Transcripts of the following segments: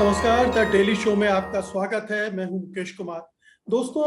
नमस्कार, the daily show में आपका स्वागत है। मैं हूं मुकेश कुमार। दोस्तों,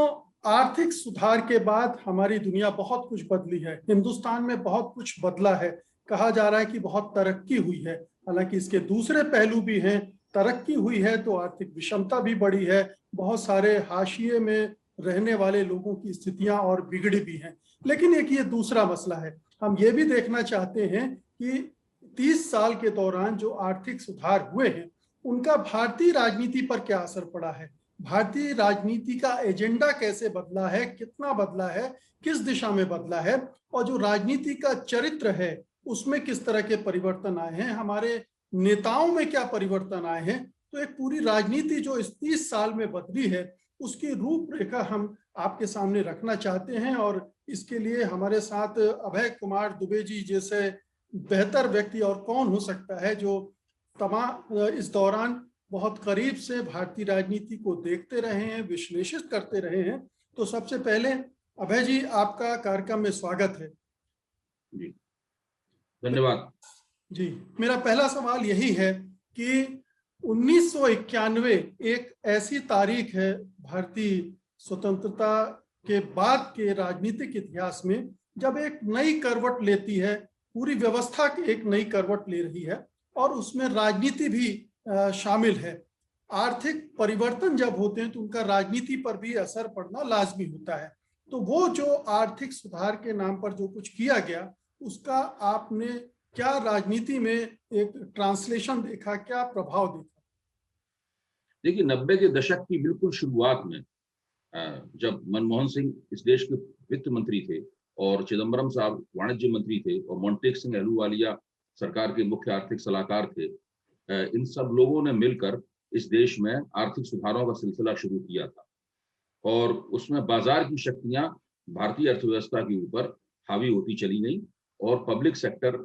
आर्थिक सुधार के बाद हमारी दुनिया बहुत कुछ बदली है। हिंदुस्तान में बहुत कुछ बदला है। कहा जा रहा है कि बहुत तरक्की हुई है। हालांकि इसके दूसरे पहलू भी हैं। तरक्की हुई है तो आर्थिक विषमता भी बढ़ी है। बहुत सारे हाशिए में रहने वाले लोगों की स्थितियां और बिगड़ी भी हैं। लेकिन एक ये दूसरा मसला है। हम ये भी देखना चाहते हैं कि 30 साल के दौरान जो आर्थिक सुधार हुए हैं उनका भारतीय राजनीति पर क्या असर पड़ा है। भारतीय राजनीति का एजेंडा कैसे बदला है, कितना बदला है, किस दिशा में बदला है, और जो राजनीति का चरित्र है उसमें किस तरह के परिवर्तन आए हैं, हमारे नेताओं में क्या परिवर्तन आए हैं। तो एक पूरी राजनीति जो इस 30 साल में बदली है उसकी रूपरेखा हम आपके सामने रखना चाहते हैं। और इसके लिए हमारे साथ अभय कुमार दुबे जी जैसे बेहतर व्यक्ति और कौन हो सकता है, जो तमाम इस दौरान बहुत करीब से भारतीय राजनीति को देखते रहे हैं, विश्लेषित करते रहे हैं। तो सबसे पहले अभय जी, आपका कार्यक्रम में स्वागत है। जी, धन्यवाद। जी, मेरा पहला सवाल यही है कि 1991 एक ऐसी तारीख है भारतीय स्वतंत्रता के बाद के राजनीतिक इतिहास में जब एक नई करवट लेती है, पूरी व्यवस्था की एक नई करवट ले रही है और उसमें राजनीति भी शामिल है। आर्थिक परिवर्तन जब होते हैं तो उनका राजनीति पर भी असर पड़ना लाजमी होता है। तो वो जो आर्थिक सुधार के नाम पर जो कुछ किया गया उसका आपने क्या राजनीति में एक ट्रांसलेशन देखा, क्या प्रभाव देखा? देखिए, 90 के दशक की बिल्कुल शुरुआत में जब मनमोहन सिंह इस देश के वित्त मंत्री थे और चिदंबरम साहब वाणिज्य मंत्री थे और मोंटेक सिंह अहलूवालिया सरकार के मुख्य आर्थिक सलाहकार थे, इन सब लोगों ने मिलकर इस देश में आर्थिक सुधारों का सिलसिला शुरू किया था और उसमें बाजार की शक्तियां भारतीय अर्थव्यवस्था के ऊपर हावी होती चली गई और पब्लिक सेक्टर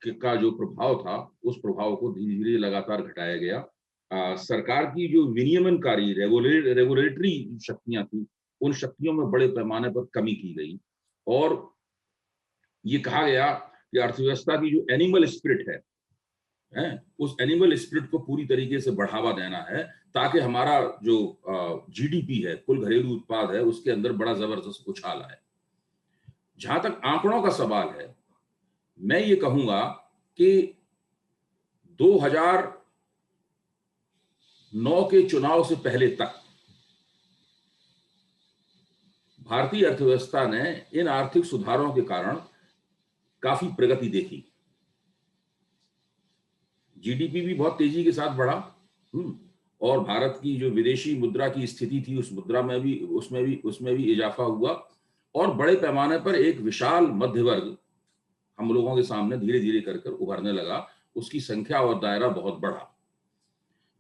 का जो प्रभाव था उस प्रभाव को धीरे धीरे लगातार घटाया गया। सरकार की जो विनियमनकारी रेगुलेटरी शक्तियां थी उन शक्तियों में बड़े पैमाने पर कमी की गई और ये कहा गया कि अर्थव्यवस्था की जो एनिमल स्पिरिट है उस एनिमल स्पिरिट को पूरी तरीके से बढ़ावा देना है ताकि हमारा जो जीडीपी है, कुल घरेलू उत्पाद है, उसके अंदर बड़ा जबरदस्त उछाल आए। जहां तक आंकड़ों का सवाल है, मैं ये कहूंगा कि 2009 के चुनाव से पहले तक भारतीय अर्थव्यवस्था ने इन आर्थिक सुधारों के कारण काफी प्रगति देखी। जीडीपी भी बहुत तेजी के साथ बढ़ा और भारत की जो विदेशी मुद्रा की स्थिति थी उस मुद्रा में भी उसमें भी इजाफा हुआ और बड़े पैमाने पर एक विशाल मध्य वर्ग हम लोगों के सामने धीरे धीरे कर उभरने लगा। उसकी संख्या और दायरा बहुत बढ़ा।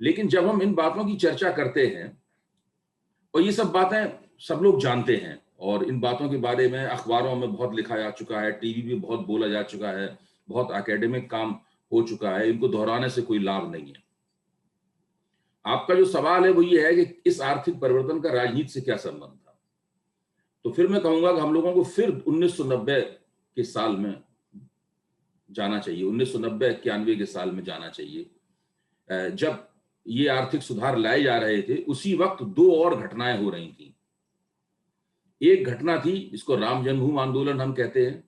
लेकिन जब हम इन बातों की चर्चा करते हैं और ये सब बातें सब लोग जानते हैं और इन बातों के बारे में अखबारों में बहुत लिखा जा चुका है, टीवी भी बहुत बोला जा चुका है, बहुत एकेडमिक काम हो चुका है, इनको दोहराने से कोई लाभ नहीं है। आपका जो सवाल है वो ये है कि इस आर्थिक परिवर्तन का राजनीति से क्या संबंध था, तो फिर मैं कहूंगा कि हम लोगों को फिर 1990 के साल में जाना चाहिए, 1990-91 के साल में जाना चाहिए जब ये आर्थिक सुधार लाए जा रहे थे। उसी वक्त दो और घटनाएं हो रही थी। एक घटना थी जिसको राम जन्मभूमि आंदोलन हम कहते हैं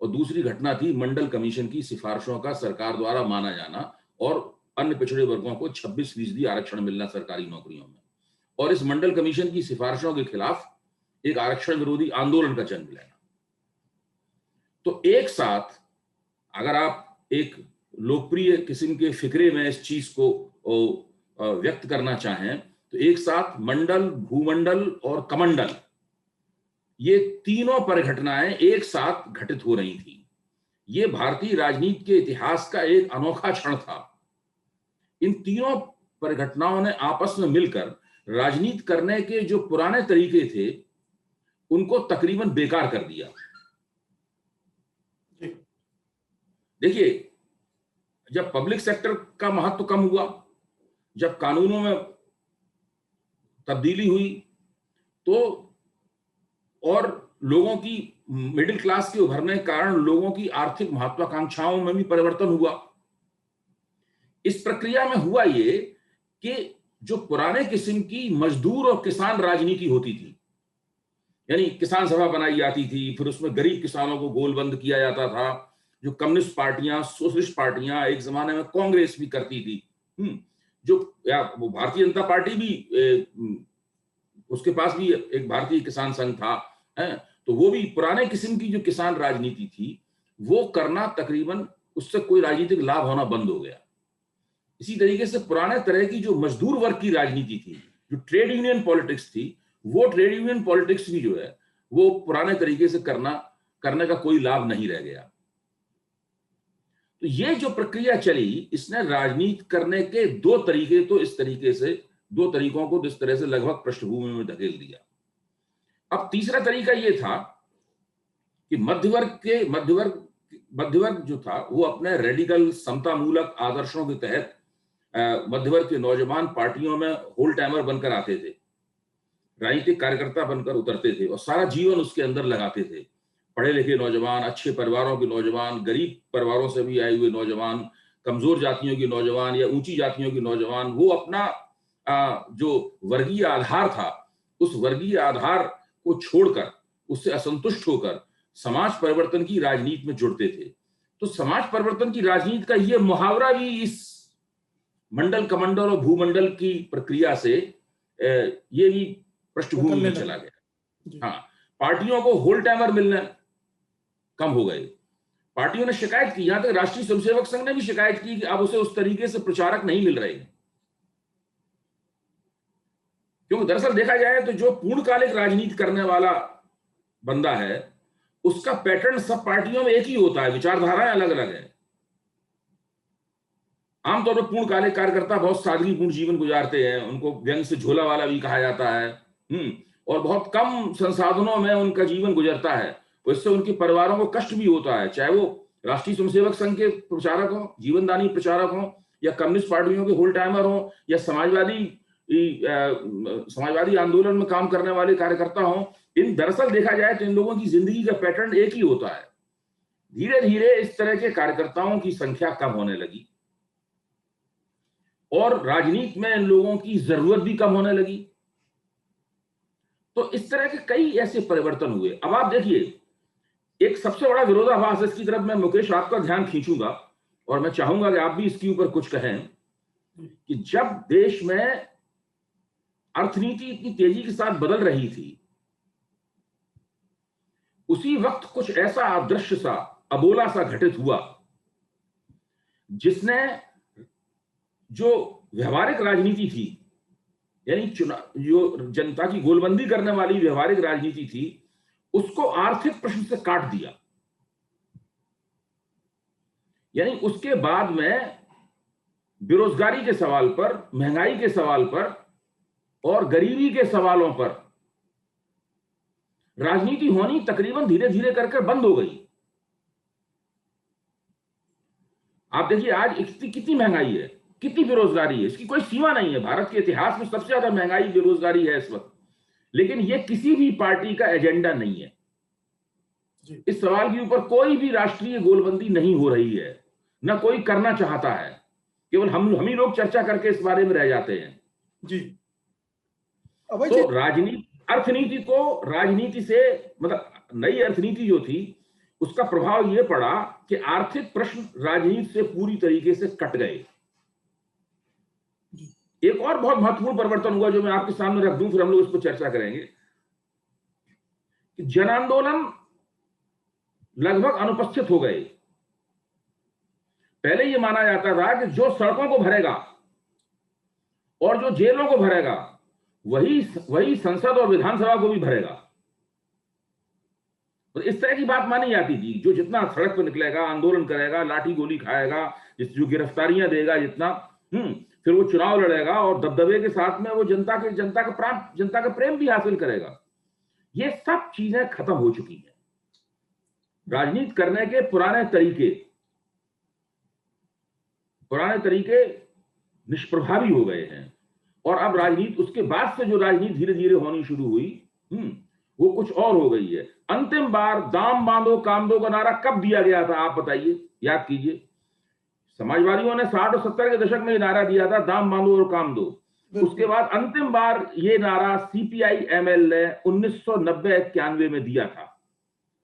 और दूसरी घटना थी मंडल कमीशन की सिफारिशों का सरकार द्वारा माना जाना और अन्य पिछड़े वर्गों को 26% आरक्षण मिलना सरकारी नौकरियों में, और इस मंडल कमीशन की सिफारिशों के खिलाफ एक आरक्षण विरोधी आंदोलन का जन्म लेना। तो एक साथ अगर आप एक लोकप्रिय किस्म के फिक्रे में इस चीज को व्यक्त करना चाहें तो एक साथ मंडल, भूमंडल और कमंडल, ये तीनों परिघटनाएं एक साथ घटित हो रही थी। ये भारतीय राजनीति के इतिहास का एक अनोखा क्षण था। इन तीनों परिघटनाओं ने आपस में मिलकर राजनीति करने के जो पुराने तरीके थे उनको तकरीबन बेकार कर दिया। देखिए, जब पब्लिक सेक्टर का महत्व कम हुआ, जब कानूनों में तब्दीली हुई, तो और लोगों की मिडिल क्लास के उभरने के कारण लोगों की आर्थिक महत्वाकांक्षाओं में भी परिवर्तन हुआ। इस प्रक्रिया में हुआ ये कि जो पुराने किस्म की मजदूर और किसान राजनीति होती थी, यानी किसान सभा बनाई जाती थी, फिर उसमें गरीब किसानों को गोलबंद किया जाता था, जो कम्युनिस्ट पार्टियां, सोशलिस्ट पार्टियां, एक जमाने में कांग्रेस भी करती थी, जो या वो भारतीय जनता पार्टी भी, उसके पास भी एक भारतीय किसान संघ था, है, तो वो भी पुराने किस्म की जो किसान राजनीति थी वो करना तकरीबन, उससे कोई राजनीतिक लाभ होना बंद हो गया। इसी तरीके से पुराने तरह की जो मजदूर वर्ग की राजनीति थी, जो ट्रेड यूनियन पॉलिटिक्स थी, वो ट्रेड यूनियन पॉलिटिक्स भी जो है वो पुराने तरीके से करने का कोई लाभ नहीं रह गया। तो ये जो प्रक्रिया चली, इसने राजनीति करने के दो तरीके, तो इस तरीके से दो तरीकों को इस तरह से लगभग पृष्ठभूमि में धकेल दिया। अब तीसरा तरीका ये था कि मध्यवर्ग जो था वो अपने रेडिकल समतामूलक आदर्शों के तहत मध्यवर्ग के नौजवान पार्टियों में होल टाइमर बनकर आते थे, राजनीतिक कार्यकर्ता बनकर उतरते थे और सारा जीवन उसके अंदर लगाते थे। पढ़े लिखे नौजवान, अच्छे परिवारों के नौजवान, गरीब परिवारों से भी आए हुए नौजवान, कमजोर जातियों के नौजवान या ऊंची जातियों के नौजवान, वो अपना जो वर्गीय आधार था, उस वर्गीय आधार को छोड़कर, उससे असंतुष्ट होकर समाज परिवर्तन की राजनीति में जुड़ते थे। तो समाज परिवर्तन की राजनीति का ये मुहावरा भी इस मंडल कमंडल और भूमंडल की प्रक्रिया से ये भी पृष्ठभूमि में चला गया। हाँ, पार्टियों को होल टाइमर मिलना कम हो गए। पार्टियों ने शिकायत की, यहां तक राष्ट्रीय स्वयंसेवक संघ ने भी शिकायत की कि अब उसे उस तरीके से प्रचारक नहीं मिल रहे हैं, क्योंकि दरअसल देखा जाए तो जो पूर्णकालिक राजनीति करने वाला बंदा है उसका पैटर्न सब पार्टियों में एक ही होता है, विचारधाराएं अलग अलग है। आमतौर पर पूर्णकालिक कार्यकर्ता बहुत सादगीपूर्ण जीवन गुजारते हैं, उनको व्यंग से झोला वाला भी कहा जाता है, और बहुत कम संसाधनों में उनका जीवन गुजरता है। इससे उनके परिवारों को कष्ट भी होता है, चाहे वो राष्ट्रीय स्वयंसेवक संघ के प्रचारक हो, जीवनदानी प्रचारक हो, या कम्युनिस्ट पार्टियों के होल टाइमर हो, या समाजवादी आंदोलन में काम करने वाले कार्यकर्ता हो। इन दरअसल देखा जाए तो इन लोगों की जिंदगी का पैटर्न एक ही होता है। धीरे धीरे इस तरह के कार्यकर्ताओं की संख्या कम होने लगी और राजनीति में इन लोगों की जरूरत भी कम होने लगी। तो इस तरह के कई ऐसे परिवर्तन हुए। अब आप देखिए, एक सबसे बड़ा विरोधाभास, इसकी तरफ मैं मुकेश आपका ध्यान खींचूंगा और मैं चाहूंगा कि आप भी इसके ऊपर कुछ कहें, कि जब देश में अर्थनीति इतनी तेजी के साथ बदल रही थी, उसी वक्त कुछ ऐसा अदृश्य सा, अबोला सा घटित हुआ जिसने जो व्यवहारिक राजनीति थी, यानी जो जनता की गोलबंदी करने वाली व्यवहारिक राजनीति थी, उसको आर्थिक प्रश्न से काट दिया। यानी उसके बाद में बेरोजगारी के सवाल पर, महंगाई के सवाल पर और गरीबी के सवालों पर राजनीति होनी तकरीबन धीरे धीरे करके बंद हो गई। आप देखिए आज कितनी महंगाई है, कितनी बेरोजगारी है, इसकी कोई सीमा नहीं है। भारत के इतिहास में सबसे ज्यादा महंगाई, बेरोजगारी है इस वक्त, लेकिन यह किसी भी पार्टी का एजेंडा नहीं है। इस सवाल के ऊपर कोई भी राष्ट्रीय गोलबंदी नहीं हो रही है, ना कोई करना चाहता है, केवल हम ही लोग चर्चा करके इस बारे में रह जाते हैं। जी। तो अर्थनीति को राजनीति से, मतलब नई अर्थनीति जो थी उसका प्रभाव यह पड़ा कि आर्थिक प्रश्न राजनीति से पूरी तरीके से कट गए। एक और बहुत महत्वपूर्ण परिवर्तन हुआ जो मैं आपके सामने रख दूं, फिर हम लोग इस पर चर्चा करेंगे, कि जन आंदोलन लगभग अनुपस्थित हो गए। पहले यह माना जाता था कि जो सड़कों को भरेगा और जो जेलों को भरेगा वही संसद और विधानसभा को भी भरेगा। तो इस तरह की बात मानी जाती थी, जो जितना सड़क पर निकलेगा, आंदोलन करेगा, लाठी गोली खाएगा, जो गिरफ्तारियां देगा जितना, फिर वो चुनाव लड़ेगा और दबदबे के साथ में वो जनता का प्रेम भी हासिल करेगा। ये सब चीजें खत्म हो चुकी हैं। राजनीति करने के पुराने तरीके निष्प्रभावी हो गए हैं और अब राजनीति, उसके बाद से जो राजनीति धीरे धीरे होनी शुरू हुई, वो कुछ और हो गई है। अंतिम बार दाम बांधो काम दो का नारा कब दिया गया था, आप बताइए, याद कीजिए। समाजवादियों ने 60 और 70 के दशक में ये नारा दिया था, दाम बांधो और काम दो। उसके बाद अंतिम बार ये नारा सीपीआई एमएल ने 1990-91 में दिया था,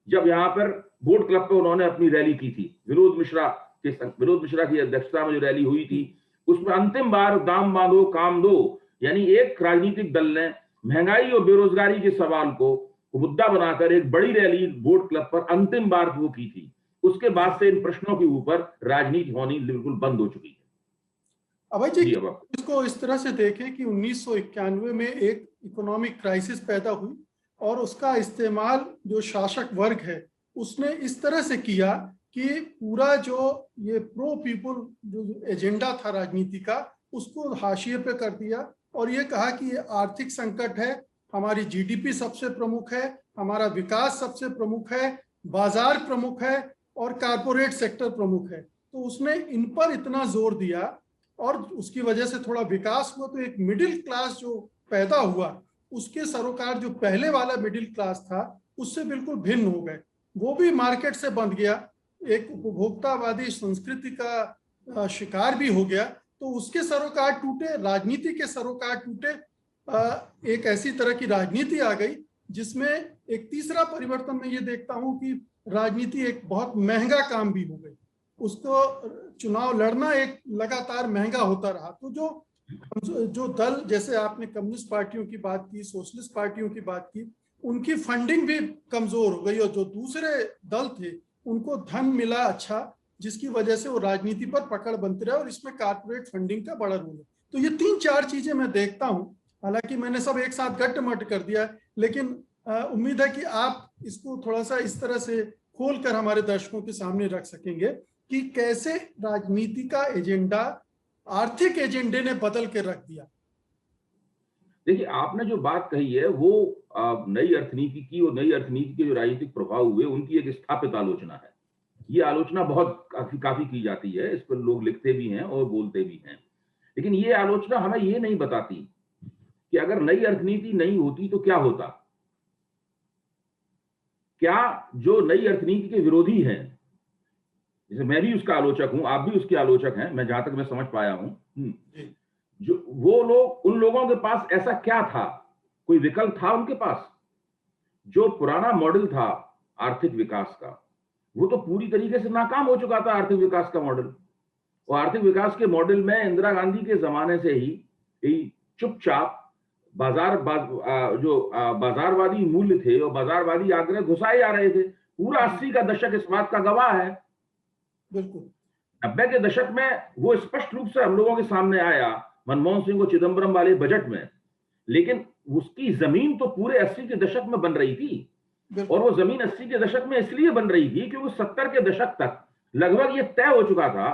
जब यहां पर बोट क्लब पे उन्होंने अपनी रैली की थी। विनोद मिश्रा की अध्यक्षता में जो रैली हुई थी, उसमें अंतिम बार दाम बांधो काम दो, यानी एक राजनीतिक दल ने महंगाई और बेरोजगारी के सवाल को मुद्दा बनाकर एक बड़ी रैली बोट क्लब पर अंतिम बार वो की थी। उसके बाद से इन प्रश्नों के ऊपर राजनीति होनी बिल्कुल बंद हो चुकी है। अभय जी, इसको इस तरह से देखें कि 1991 में एक इकोनॉमिक क्राइसिस पैदा हुई और उसका इस्तेमाल जो शासक वर्ग है उसने इस तरह से किया कि पूरा जो ये प्रो पीपल जो एजेंडा था राजनीति का, उसको हाशिए पे कर दिया और ये कहा कि ये आर्थिक संकट है, हमारी जीडीपी सबसे प्रमुख है, हमारा विकास सबसे प्रमुख है, बाजार प्रमुख है और कारपोरेट सेक्टर प्रमुख है। तो उसने इन पर इतना जोर दिया और उसकी वजह से थोड़ा विकास हुआ, तो एक मिडिल क्लास जो पैदा हुआ, उसके सरोकार जो पहले वाला मिडिल क्लास था उससे बिल्कुल भिन्न हो गए। वो भी मार्केट से बंध गया, एक उपभोक्तावादी संस्कृति का शिकार भी हो गया। तो उसके सरोकार टूटे, राजनीति के सरोकार टूटे, एक ऐसी तरह की राजनीति आ गई जिसमें एक तीसरा परिवर्तन मैं ये देखता हूं कि राजनीति एक बहुत महंगा काम भी हो गई। उसको चुनाव लड़ना एक लगातार महंगा होता रहा। तो जो दल, जैसे आपने कम्युनिस्ट पार्टियों की बात की, सोशलिस्ट पार्टियों की बात की, उनकी फंडिंग भी कमजोर हो गई और जो दूसरे दल थे उनको धन मिला अच्छा, जिसकी वजह से वो राजनीति पर पकड़ बनते रहे और इसमें कारपोरेट फंडिंग का बड़ा रोल है। तो ये 3-4 चीजें मैं देखता हूं, हालांकि मैंने सब एक साथ गट्ट-मट्ट कर दिया, लेकिन उम्मीद है कि आप इसको थोड़ा सा इस तरह से खोलकर हमारे दर्शकों के सामने रख सकेंगे कि कैसे राजनीति का एजेंडा आर्थिक एजेंडे ने बदल के रख दिया। देखिए, आपने जो बात कही है वो नई अर्थनीति की और नई अर्थनीति के जो राजनीतिक प्रभाव हुए उनकी एक स्थापित आलोचना है। ये आलोचना बहुत काफी की जाती है, इस पर लोग लिखते भी हैं और बोलते भी हैं, लेकिन ये आलोचना हमें ये नहीं बताती कि अगर नई अर्थनीति नहीं होती तो क्या होता। क्या जो नई अर्थनीति के विरोधी हैं, जैसे मैं भी उसका आलोचक हूं, आप भी उसके आलोचक हैं, मैं जहां तक मैं समझ पाया हूं, जो वो लोग, उन लोगों के पास ऐसा क्या था, कोई विकल्प था उनके पास? जो पुराना मॉडल था आर्थिक विकास का, वो तो पूरी तरीके से नाकाम हो चुका था आर्थिक विकास का मॉडल। और आर्थिक विकास के मॉडल में इंदिरा गांधी के जमाने से ही चुपचाप बाजारवादी मूल्य थे और बाजारवादी आग्रह घुसाए जा रहे थे। पूरा 80 का दशक इस बात का गवाह है। बिल्कुल 90 के दशक में वो स्पष्ट रूप से हम लोगों के सामने आया मनमोहन सिंह और चिदम्बरम वाले बजट में, लेकिन उसकी जमीन तो पूरे 80 के दशक में बन रही थी। और वो जमीन 80 के दशक में इसलिए बन रही थी क्योंकि 70 के दशक तक लगभग ये तय हो चुका था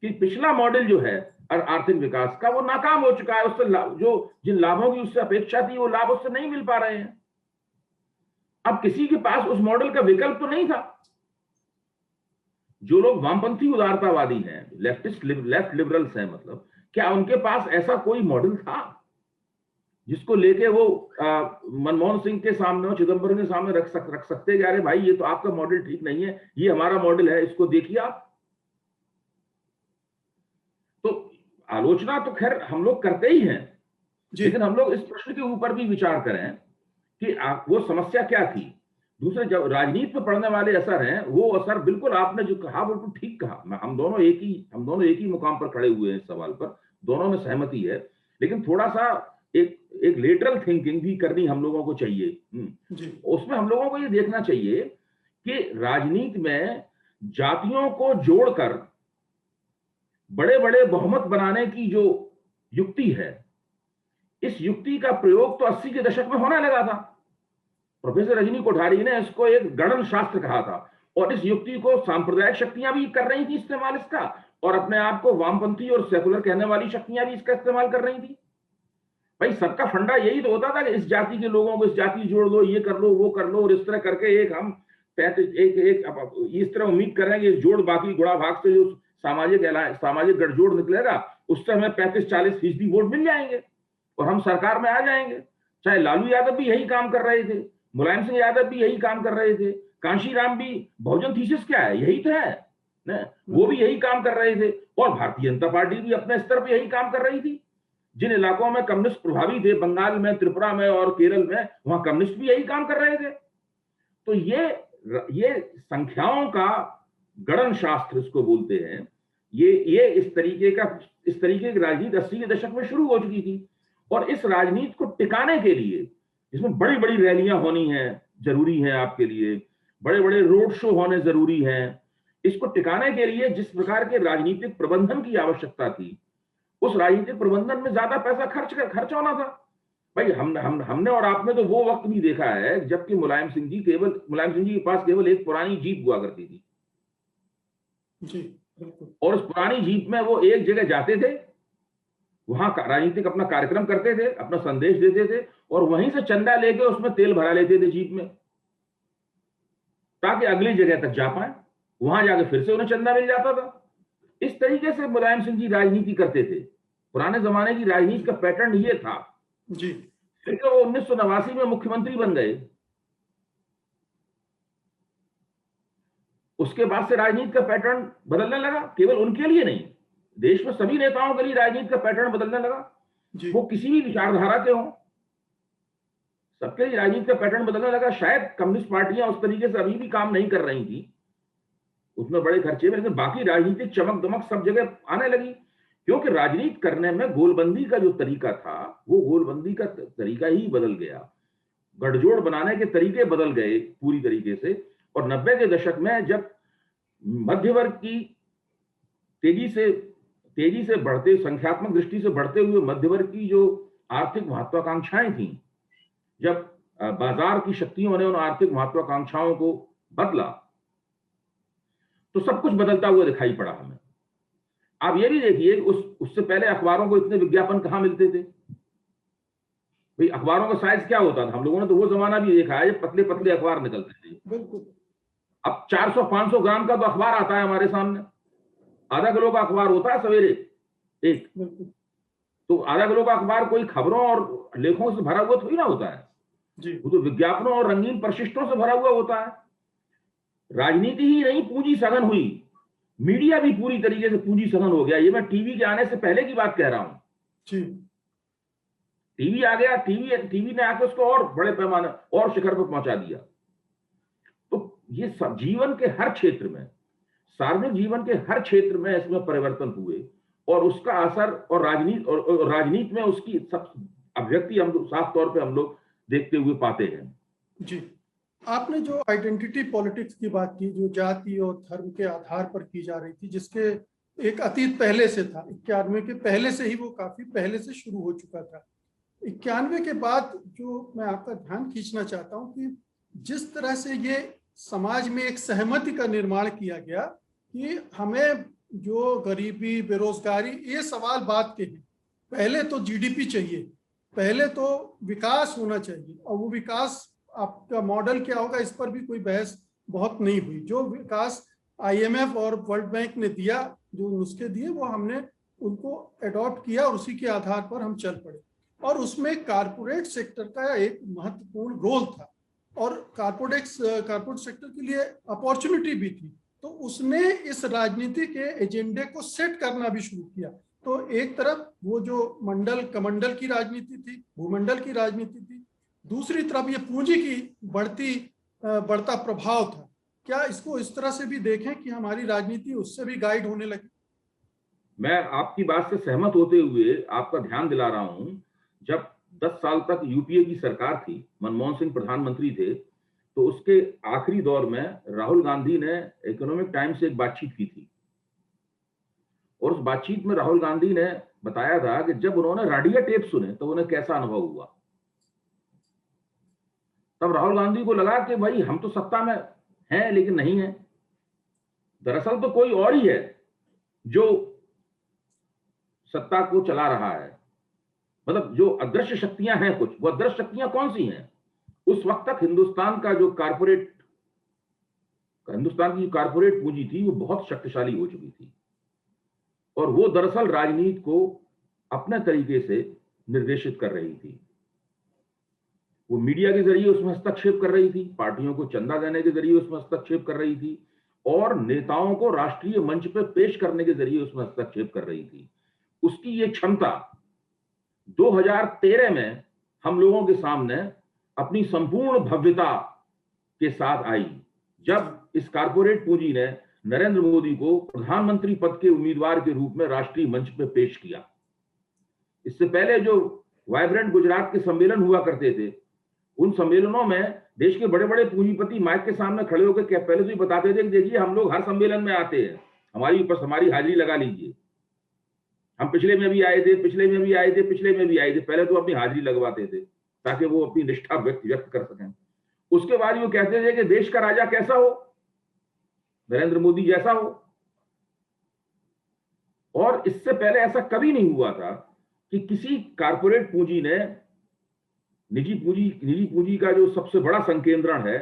कि पिछला मॉडल जो है आर्थिक विकास का वो नाकाम हो चुका है। उससे जो जिन लाभों की उससे अपेक्षा थी वो लाभ उससे नहीं मिल पा रहे हैं। अब किसी के पास उस मॉडल का विकल्प तो नहीं था। जो लोग वामपंथी उदारतावादी हैं, लेफ्ट लिबरल्स हैं, मतलब क्या उनके पास ऐसा कोई मॉडल था जिसको लेके वो मनमोहन सिंह के सामने और चिदम्बरम के सामने रख सकते कि अरे भाई ये तो आपका मॉडल ठीक नहीं है, ये हमारा मॉडल है, इसको देखिए आप। तो आलोचना तो खैर हम लोग करते ही हैं, लेकिन हम लोग इस प्रश्न के ऊपर भी विचार करें कि वो समस्या क्या थी। दूसरे, जब राजनीति पर पड़ने वाले असर हैं, वो असर बिल्कुल आपने जो कहा बिल्कुल ठीक कहा। हम दोनों एक ही मुकाम पर खड़े हुए हैं इस सवाल पर, दोनों में सहमति है, लेकिन थोड़ा सा एक लेटरल थिंकिंग भी करनी हम लोगों को चाहिए। उसमें हम लोगों को ये देखना चाहिए कि राजनीति में जातियों को जोड़कर बड़े बड़े बहुमत बनाने की जो युक्ति है, इस युक्ति का प्रयोग तो 80 के दशक में होने लगा था। प्रोफेसर रजनी कोठारी ने इसको एक गणन शास्त्र कहा था और इस युक्ति को सांप्रदायिक शक्तियां भी कर रही थी इस्तेमाल इसका, और अपने आप को वामपंथी और सेकुलर कहने वाली शक्तियां भी इसका इस्तेमाल कर रही थी। भाई सबका फंडा यही तो होता था कि इस जाति के लोगों को इस जाति जोड़ लो, ये कर लो, वो कर लो, और इस तरह करके एक हम इस तरह उम्मीद कर रहे हैं कि जोड़ बाकी गुणा भाग से जो सामाजिक गठजोड़ निकलेगा उससे हमें 35-40% वोट मिल जाएंगे और हम सरकार में आ जाएंगे। चाहे लालू यादव भी यही काम कर रहे थे, मुलायम सिंह यादव भी यही काम कर रहे थे, कांशीराम भी। बहुजन थीसिस क्या है? यही तो है। वो भी यही काम कर रहे थे, और भारतीय जनता पार्टी भी अपने स्तर पर यही काम कर रही थी। जिन इलाकों में कम्युनिस्ट प्रभावी थे, बंगाल में, त्रिपुरा में और केरल में, वहां कम्युनिस्ट भी यही काम कर रहे थे। तो ये संख्याओं का गणन शास्त्र इसको बोलते हैं। ये इस तरीके की राजनीति 80 के दशक में शुरू हो चुकी थी, और इस राजनीति को टिकाने के लिए इसमें बड़ी बड़ी रैलियां होनी है, जरूरी है आपके लिए, बड़े बड़े रोड शो होने जरूरी हैं। इसको टिकाने के लिए जिस प्रकार के राजनीतिक प्रबंधन की आवश्यकता थी, उस राजनीतिक प्रबंधन में ज्यादा पैसा खर्च होना था। भाई हमने और आपने तो वो वक्त भी देखा है जबकि मुलायम सिंह जी के पास केवल एक पुरानी जीप हुआ करती थी जी, बिल्कुल। और उस पुरानी जीप में वो एक जगह जाते थे, वहां राजनीतिक अपना कार्यक्रम करते थे, अपना संदेश देते थे, और वहीं से चंदा लेके उसमें तेल भरा लेते थे जीप में, ताकि अगली जगह तक जा पाए, वहां जाके फिर से उन्हें चंदा मिल जाता था। इस तरीके से मुलायम सिंह जी राजनीति करते थे। पुराने जमाने की राजनीति का पैटर्न ये था जी। फिर वो 1989 में मुख्यमंत्री बन गए, उसके बाद से राजनीति का पैटर्न बदलने लगा। केवल उनके लिए नहीं, देश में सभी नेताओं के लिए राजनीति का पैटर्न बदलने लगा। वो किसी भी विचारधारा के हों, सबके लिए राजनीति का पैटर्न बदलने लगा। शायद कम्युनिस्ट पार्टियां उस तरीके से अभी भी काम नहीं कर रही थी, उसमें बड़े खर्चे में, लेकिन बाकी राजनीतिक चमक दमक सब जगह आने लगी, क्योंकि राजनीति करने में गोलबंदी का जो तरीका था, वो गोलबंदी का तरीका ही बदल गया। गठजोड़ बनाने के तरीके बदल गए पूरी तरीके से। और 90 के दशक में जब मध्य वर्ग की तेजी से बढ़ते, संख्यात्मक दृष्टि से बढ़ते हुए मध्य वर्ग की जो आर्थिक महत्वाकांक्षाएं थी, जब बाजार की शक्तियों ने उन आर्थिक महत्वाकांक्षाओं को बदला, तो सब कुछ बदलता हुआ दिखाई पड़ा हमें। आप ये भी देखिए, उससे पहले अखबारों को इतने विज्ञापन कहां मिलते थे? भाई अखबारों का साइज क्या होता था? हम लोगों ने तो वो जमाना भी देखा है जब पतले पतले अखबार निकलते थे। बिल्कुल। अब 400-500 ग्राम का तो अखबार आता है हमारे सामने, आधा किलो का अखबार होता है सवेरे एक। तो आधा किलो का अखबार कोई खबरों और लेखों से भरा हुआ थोड़ी ना होता है जी। वो तो विज्ञापनों और रंगीन प्रशिष्टों से भरा हुआ होता है। राजनीति ही नहीं, पूंजी सघन हुई, मीडिया भी पूरी तरीके से पूंजी सघन हो गया। ये मैं टीवी के आने से पहले की बात कह रहा हूं। जी। टीवी आ गया, टीवी ने आकर उसको और बड़े पैमाने और शिखर पर पहुंचा दिया। तो ये सब जीवन के हर क्षेत्र में, सार्वजनिक जीवन के हर क्षेत्र में इसमें परिवर्तन हुए, और उसका असर और राजनीति में उसकी सब अभिव्यक्ति हम साफ तौर पे हम लोग देखते हुए पाते हैं। जी, आपने जो आइडेंटिटी पॉलिटिक्स की बात की, जो जाति और धर्म के आधार पर की जा रही थी, जिसके एक अतीत पहले से था, 91 के पहले से ही वो काफी पहले से शुरू हो चुका था। 91 के बाद जो मैं आपका ध्यान खींचना चाहता हूं कि जिस तरह से ये समाज में एक सहमति का निर्माण किया गया कि हमें जो गरीबी, बेरोजगारी, ये सवाल बात के हैं। पहले तो जीडीपी चाहिए, पहले तो विकास होना चाहिए, और वो विकास आपका मॉडल क्या होगा इस पर भी कोई बहस बहुत नहीं हुई। जो विकास आईएमएफ और वर्ल्ड बैंक ने दिया, जो नुस्खे दिए, वो हमने उनको अडॉप्ट किया और उसी के आधार पर हम चल पड़े। और उसमें कारपोरेट सेक्टर का एक महत्वपूर्ण रोल था, और कारपोरेट सेक्टर के लिए अपॉर्चुनिटी भी थी। तो उसने इस राजनीति के एजेंडे को सेट करना भी शुरू किया। तो एक तरफ वो जो कमंडल की राजनीति थी, भूमंडल की राजनीति थी, दूसरी तरफ ये पूंजी की बढ़ता प्रभाव था। क्या इसको इस तरह से भी देखें कि हमारी राजनीति उससे भी गाइड होने लगी? मैं आपकी बात से सहमत होते हुए आपका ध्यान दिला रहा हूं, जब 10 साल तक यूपीए की सरकार थी, मनमोहन सिंह प्रधानमंत्री थे, तो उसके आखिरी दौर में राहुल गांधी ने इकोनॉमिक टाइम्स से एक बातचीत की थी, और उस बातचीत में राहुल गांधी ने बताया था कि जब उन्होंने रेडियो टेप सुने तो उन्हें कैसा अनुभव हुआ। तब राहुल गांधी को लगा कि भाई हम तो सत्ता में हैं लेकिन नहीं है, दरअसल तो कोई और ही है जो सत्ता को चला रहा है। मतलब जो अदृश्य शक्तियां हैं कुछ, वो अदृश्य शक्तियां कौन सी हैं? उस वक्त तक हिंदुस्तान की कारपोरेट पूंजी थी, वो बहुत शक्तिशाली हो चुकी थी, और वो दरअसल राजनीति को अपने तरीके से निर्देशित कर रही थी। वो मीडिया के जरिए उसमें हस्तक्षेप कर रही थी, पार्टियों को चंदा देने के जरिए उसमें हस्तक्षेप कर रही थी, और नेताओं को राष्ट्रीय मंच पर पेश करने के जरिए उसमें हस्तक्षेप कर रही थी। उसकी ये क्षमता 2013 में हम लोगों के सामने अपनी संपूर्ण भव्यता के साथ आई, जब इस कारपोरेट पूंजी ने नरेंद्र मोदी को प्रधानमंत्री पद के उम्मीदवार के रूप में राष्ट्रीय मंच पर पेश किया। इससे पहले जो वाइब्रेंट गुजरात के सम्मेलन हुआ करते थे, उन सम्मेलनों में देश के बड़े बड़े पूंजीपति माइक के सामने खड़े होकर पहले तो ये बताते थे कि देखिए हम लोग हर सम्मेलन में आते हैं, हमारी हाजिरी लगा लीजिए, हम पिछले में भी आए थे, पिछले में भी आए थे, पिछले में भी आए थे। पहले तो अपनी हाजिरी लगवाते थे ताकि वो अपनी निष्ठा व्यक्त कर सकें। उसके बाद वो कहते थे कि देश का राजा कैसा हो, नरेंद्र मोदी जैसा हो। और इससे पहले ऐसा कभी नहीं हुआ था कि किसी कारपोरेट पूंजी ने निजी पूंजी का जो सबसे बड़ा संकेंद्रण है,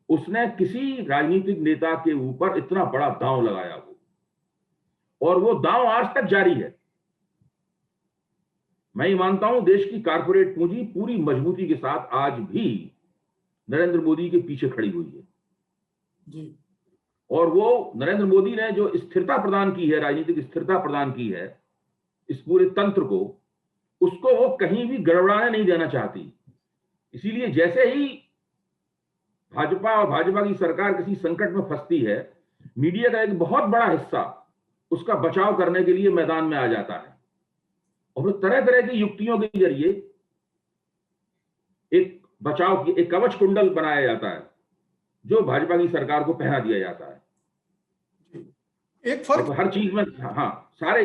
उसने किसी राजनीतिक नेता के ऊपर इतना बड़ा दांव लगाया हो, और वो दांव आज तक जारी है। मैं ये मानता हूं देश की कारपोरेट पूंजी पूरी मजबूती के साथ आज भी नरेंद्र मोदी के पीछे खड़ी हुई है जी। और वो नरेंद्र मोदी ने जो स्थिरता प्रदान की है, राजनीतिक स्थिरता प्रदान की है इस पूरे तंत्र को, उसको वो कहीं भी गड़बड़ाने नहीं देना चाहती। इसीलिए जैसे ही भाजपा और भाजपा की सरकार किसी संकट में फंसती है, मीडिया का एक बहुत बड़ा हिस्सा उसका बचाव करने के लिए मैदान में आ जाता है और फिर तरह तरह की युक्तियों के जरिए एक बचाव की एक कवच कुंडल बनाया जाता है जो भाजपा की सरकार को पहना दिया जाता है। एक फर्क हर चीज में, हाँ, सारे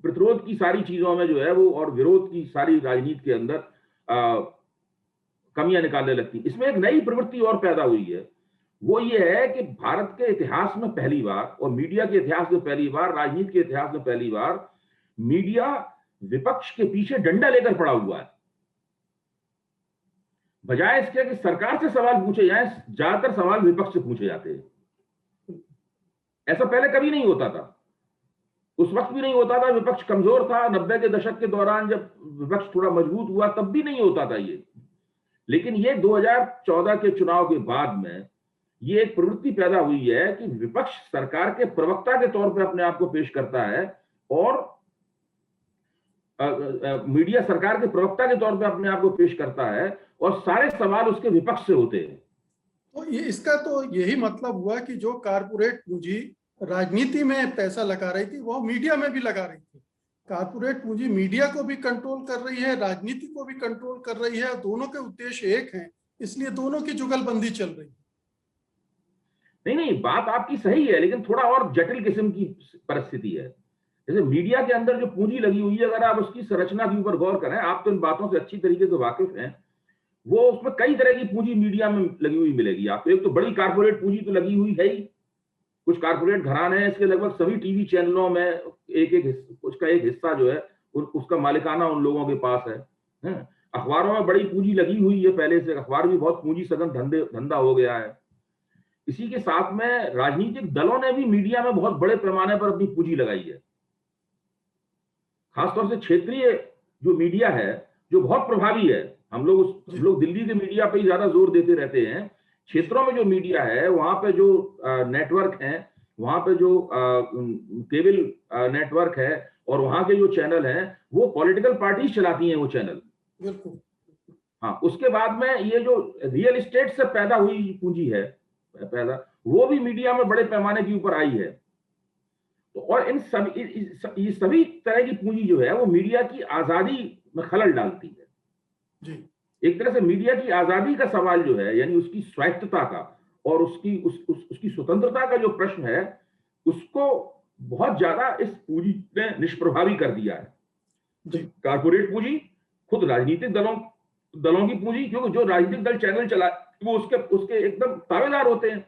प्रतिरोध की सारी चीजों में जो है वो, और विरोध की सारी राजनीति के अंदर कमियां निकालने लगती। इसमें एक नई प्रवृत्ति और पैदा हुई है, वो ये है कि भारत के इतिहास में पहली बार, और मीडिया के इतिहास में पहली बार, राजनीति के इतिहास में पहली बार, मीडिया विपक्ष के पीछे डंडा लेकर पड़ा हुआ है। बजाय इसके कि सरकार से सवाल पूछे जाए, ज्यादातर सवाल विपक्ष से पूछे जाते हैं। ऐसा पहले कभी नहीं होता था, उस वक्त भी नहीं होता था, विपक्ष कमजोर था। 90 के दशक के दौरान जब विपक्ष थोड़ा मजबूत हुआ तब भी नहीं होता था ये। लेकिन ये 2014 के चुनाव के बाद में ये एक प्रवृत्ति पैदा हुई है कि विपक्ष सरकार के प्रवक्ता के तौर पर अपने आप को पेश करता है और मीडिया सरकार के प्रवक्ता के तौर पर अपने आप को पेश करता है और सारे सवाल उसके विपक्ष से होते हैं। तो ये इसका तो यही मतलब हुआ कि जो कारपोरेट पूंजी राजनीति में पैसा लगा रही थी वो मीडिया में भी लगा रही थी। कारपोरेट पूंजी मीडिया को भी कंट्रोल कर रही है, राजनीति को भी कंट्रोल कर रही है, दोनों के उद्देश्य एक हैं, इसलिए दोनों की जुगलबंदी चल रही है। नहीं, बात आपकी सही है, लेकिन थोड़ा और जटिल किस्म की परिस्थिति है। जैसे मीडिया के अंदर जो पूंजी लगी हुई है, अगर आप उसकी संरचना के ऊपर गौर करें, आप तो इन बातों से अच्छी तरीके से वाकिफ हैं, वो उसमें कई तरह की पूंजी मीडिया में लगी हुई मिलेगी आपको। एक तो बड़ी कारपोरेट पूंजी तो लगी हुई है ही, कुछ कारपोरेट घराने हैं, इसके लगभग सभी टीवी चैनलों में उसका एक हिस्सा जो है उसका मालिकाना उन लोगों के पास है। अखबारों में बड़ी पूंजी लगी हुई है, पहले से अखबार भी बहुत पूंजी सघन धंधा हो गया है। इसी के साथ में राजनीतिक दलों ने भी मीडिया में बहुत बड़े पैमाने पर अपनी पूंजी लगाई है। खासतौर से क्षेत्रीय जो मीडिया है जो बहुत प्रभावी है, हम लोग दिल्ली के मीडिया पर ही ज्यादा जोर देते रहते हैं। क्षेत्रों में जो मीडिया है, वहां पे जो नेटवर्क है, वहां पे जो केबल नेटवर्क है और वहां के जो चैनल हैं, वो पॉलिटिकल पार्टीज चलाती हैं वो चैनल। बिल्कुल। हाँ, उसके बाद में ये जो रियल एस्टेट से पैदा हुई पूंजी है वो भी मीडिया में बड़े पैमाने के ऊपर आई है। तो और ये सभी तरह की पूंजी जो है वो मीडिया की आजादी में खलल डालती है जी। एक तरह से मीडिया की आजादी का सवाल जो है, यानी उसकी स्वायत्तता का और उसकी स्वतंत्रता का जो प्रश्न है, उसको बहुत ज्यादा इस पूंजी ने निष्प्रभावी कर दिया है। कारपोरेट पूंजी खुद राजनीतिक दलों की पूंजी, क्योंकि जो राजनीतिक दल चैनल चला वो उसके एकदम ताबेदार होते हैं।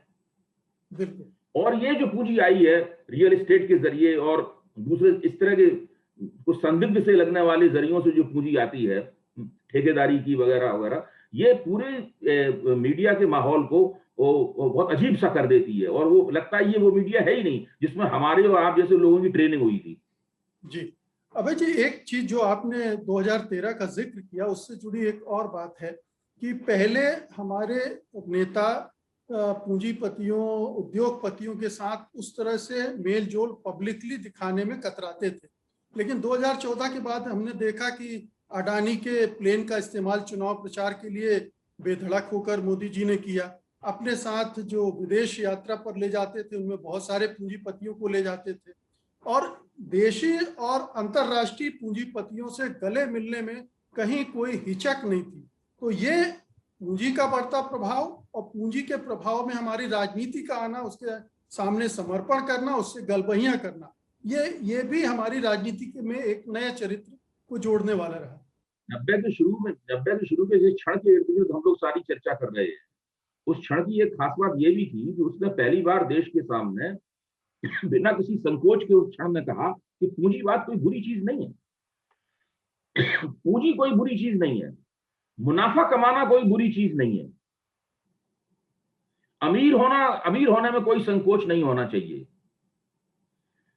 और ये जो पूंजी आई है रियल एस्टेट के जरिए और दूसरे इस तरह के कुछ संदिग्ध से लगने वाले जरियों से जो पूंजी आती है, ठेकेदारी की वगैरह वगैरह, ये पूरे मीडिया के माहौल को वो बहुत अजीब सा कर देती है। और वो लगता है ये वो मीडिया है ही नहीं जिसमें हमारे और आप जैसे लोगों की ट्रेनिंग हुई थी। जी अभय जी, एक चीज जो आपने 2013 का जिक्र किया, उससे जुड़ी एक और बात है कि पहले हमारे नेता पूंजीपतियों, उद्योगपतियों के साथ उस तरह से मेल जोल पब्लिकली दिखाने में कतराते थे। लेकिन 2014 के बाद हमने देखा कि अडानी के प्लेन का इस्तेमाल चुनाव प्रचार के लिए बेधड़क होकर मोदी जी ने किया। अपने साथ जो विदेश यात्रा पर ले जाते थे उनमें बहुत सारे पूंजीपतियों को ले जाते थे और देशी और अंतर्राष्ट्रीय पूंजीपतियों से गले मिलने में कहीं कोई हिचक नहीं थी। तो ये पूंजी का बढ़ता प्रभाव और पूंजी के प्रभाव में हमारी राजनीति का आना, उसके सामने समर्पण करना, उससे गलबहियां करना, ये भी हमारी राजनीति में एक नया चरित्र को जोड़ने वाला रहा। 90 के शुरू के जिस क्षण के इर्द गिर्द हम लोग सारी चर्चा कर रहे हैं, उस क्षण की एक खास बात ये भी थी कि उसने पहली बार देश के सामने बिना किसी संकोच के उस क्षण में कहा कि पूंजीवाद कोई बुरी चीज नहीं है। पूंजी कोई बुरी चीज नहीं है, मुनाफा कमाना कोई बुरी चीज नहीं है, अमीर होने में कोई संकोच नहीं होना चाहिए,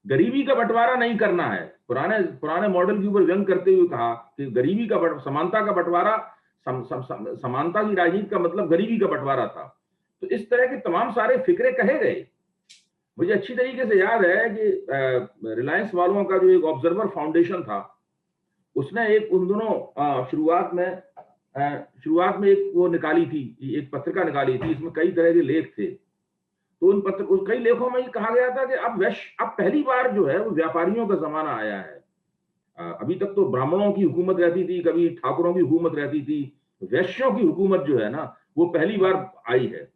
गरीबी का बंटवारा नहीं करना है। पुराने मॉडल के ऊपर व्यंग करते हुए कहा कि गरीबी का समानता का बंटवारा, समानता की राजनीति का मतलब गरीबी का बंटवारा था। तो इस तरह के तमाम सारे फिक्रे कहे गए। मुझे अच्छी तरीके से याद है कि रिलायंस वालों का जो एक ऑब्जर्वर फाउंडेशन था, उसने एक उन दोनों शुरुआत में एक वो निकाली थी, एक पत्रिका निकाली थी, इसमें कई तरह के लेख थे। तो उन कई लेखों में ये कहा गया था कि अब पहली बार जो है वो व्यापारियों का जमाना आया है। अभी तक तो ब्राह्मणों की हुकूमत रहती थी, कभी ठाकुरों की हुकूमत रहती थी, वैश्यों की हुकूमत जो है ना वो पहली बार आई है।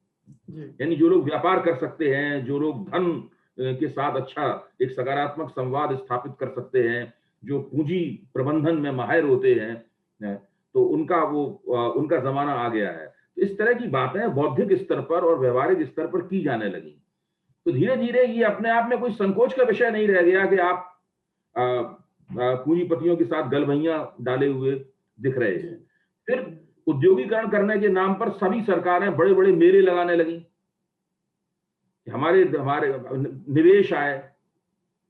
यानी जो लोग व्यापार कर सकते हैं, जो लोग धन के साथ अच्छा एक सकारात्मक संवाद स्थापित कर सकते हैं, जो पूंजी प्रबंधन में माहिर होते हैं, तो उनका जमाना आ गया है। तो इस तरह की बातें बौद्धिक स्तर पर और व्यवहारिक स्तर पर की जाने लगी। तो धीरे धीरे ये अपने आप में कोई संकोच का विषय नहीं रह गया कि आप पूंजीपतियों के साथ गलबहियां डाले हुए दिख रहे हैं। फिर उद्योगीकरण करने के नाम पर सभी सरकारें बड़े बड़े मेले लगाने लगी, हमारे निवेश आए,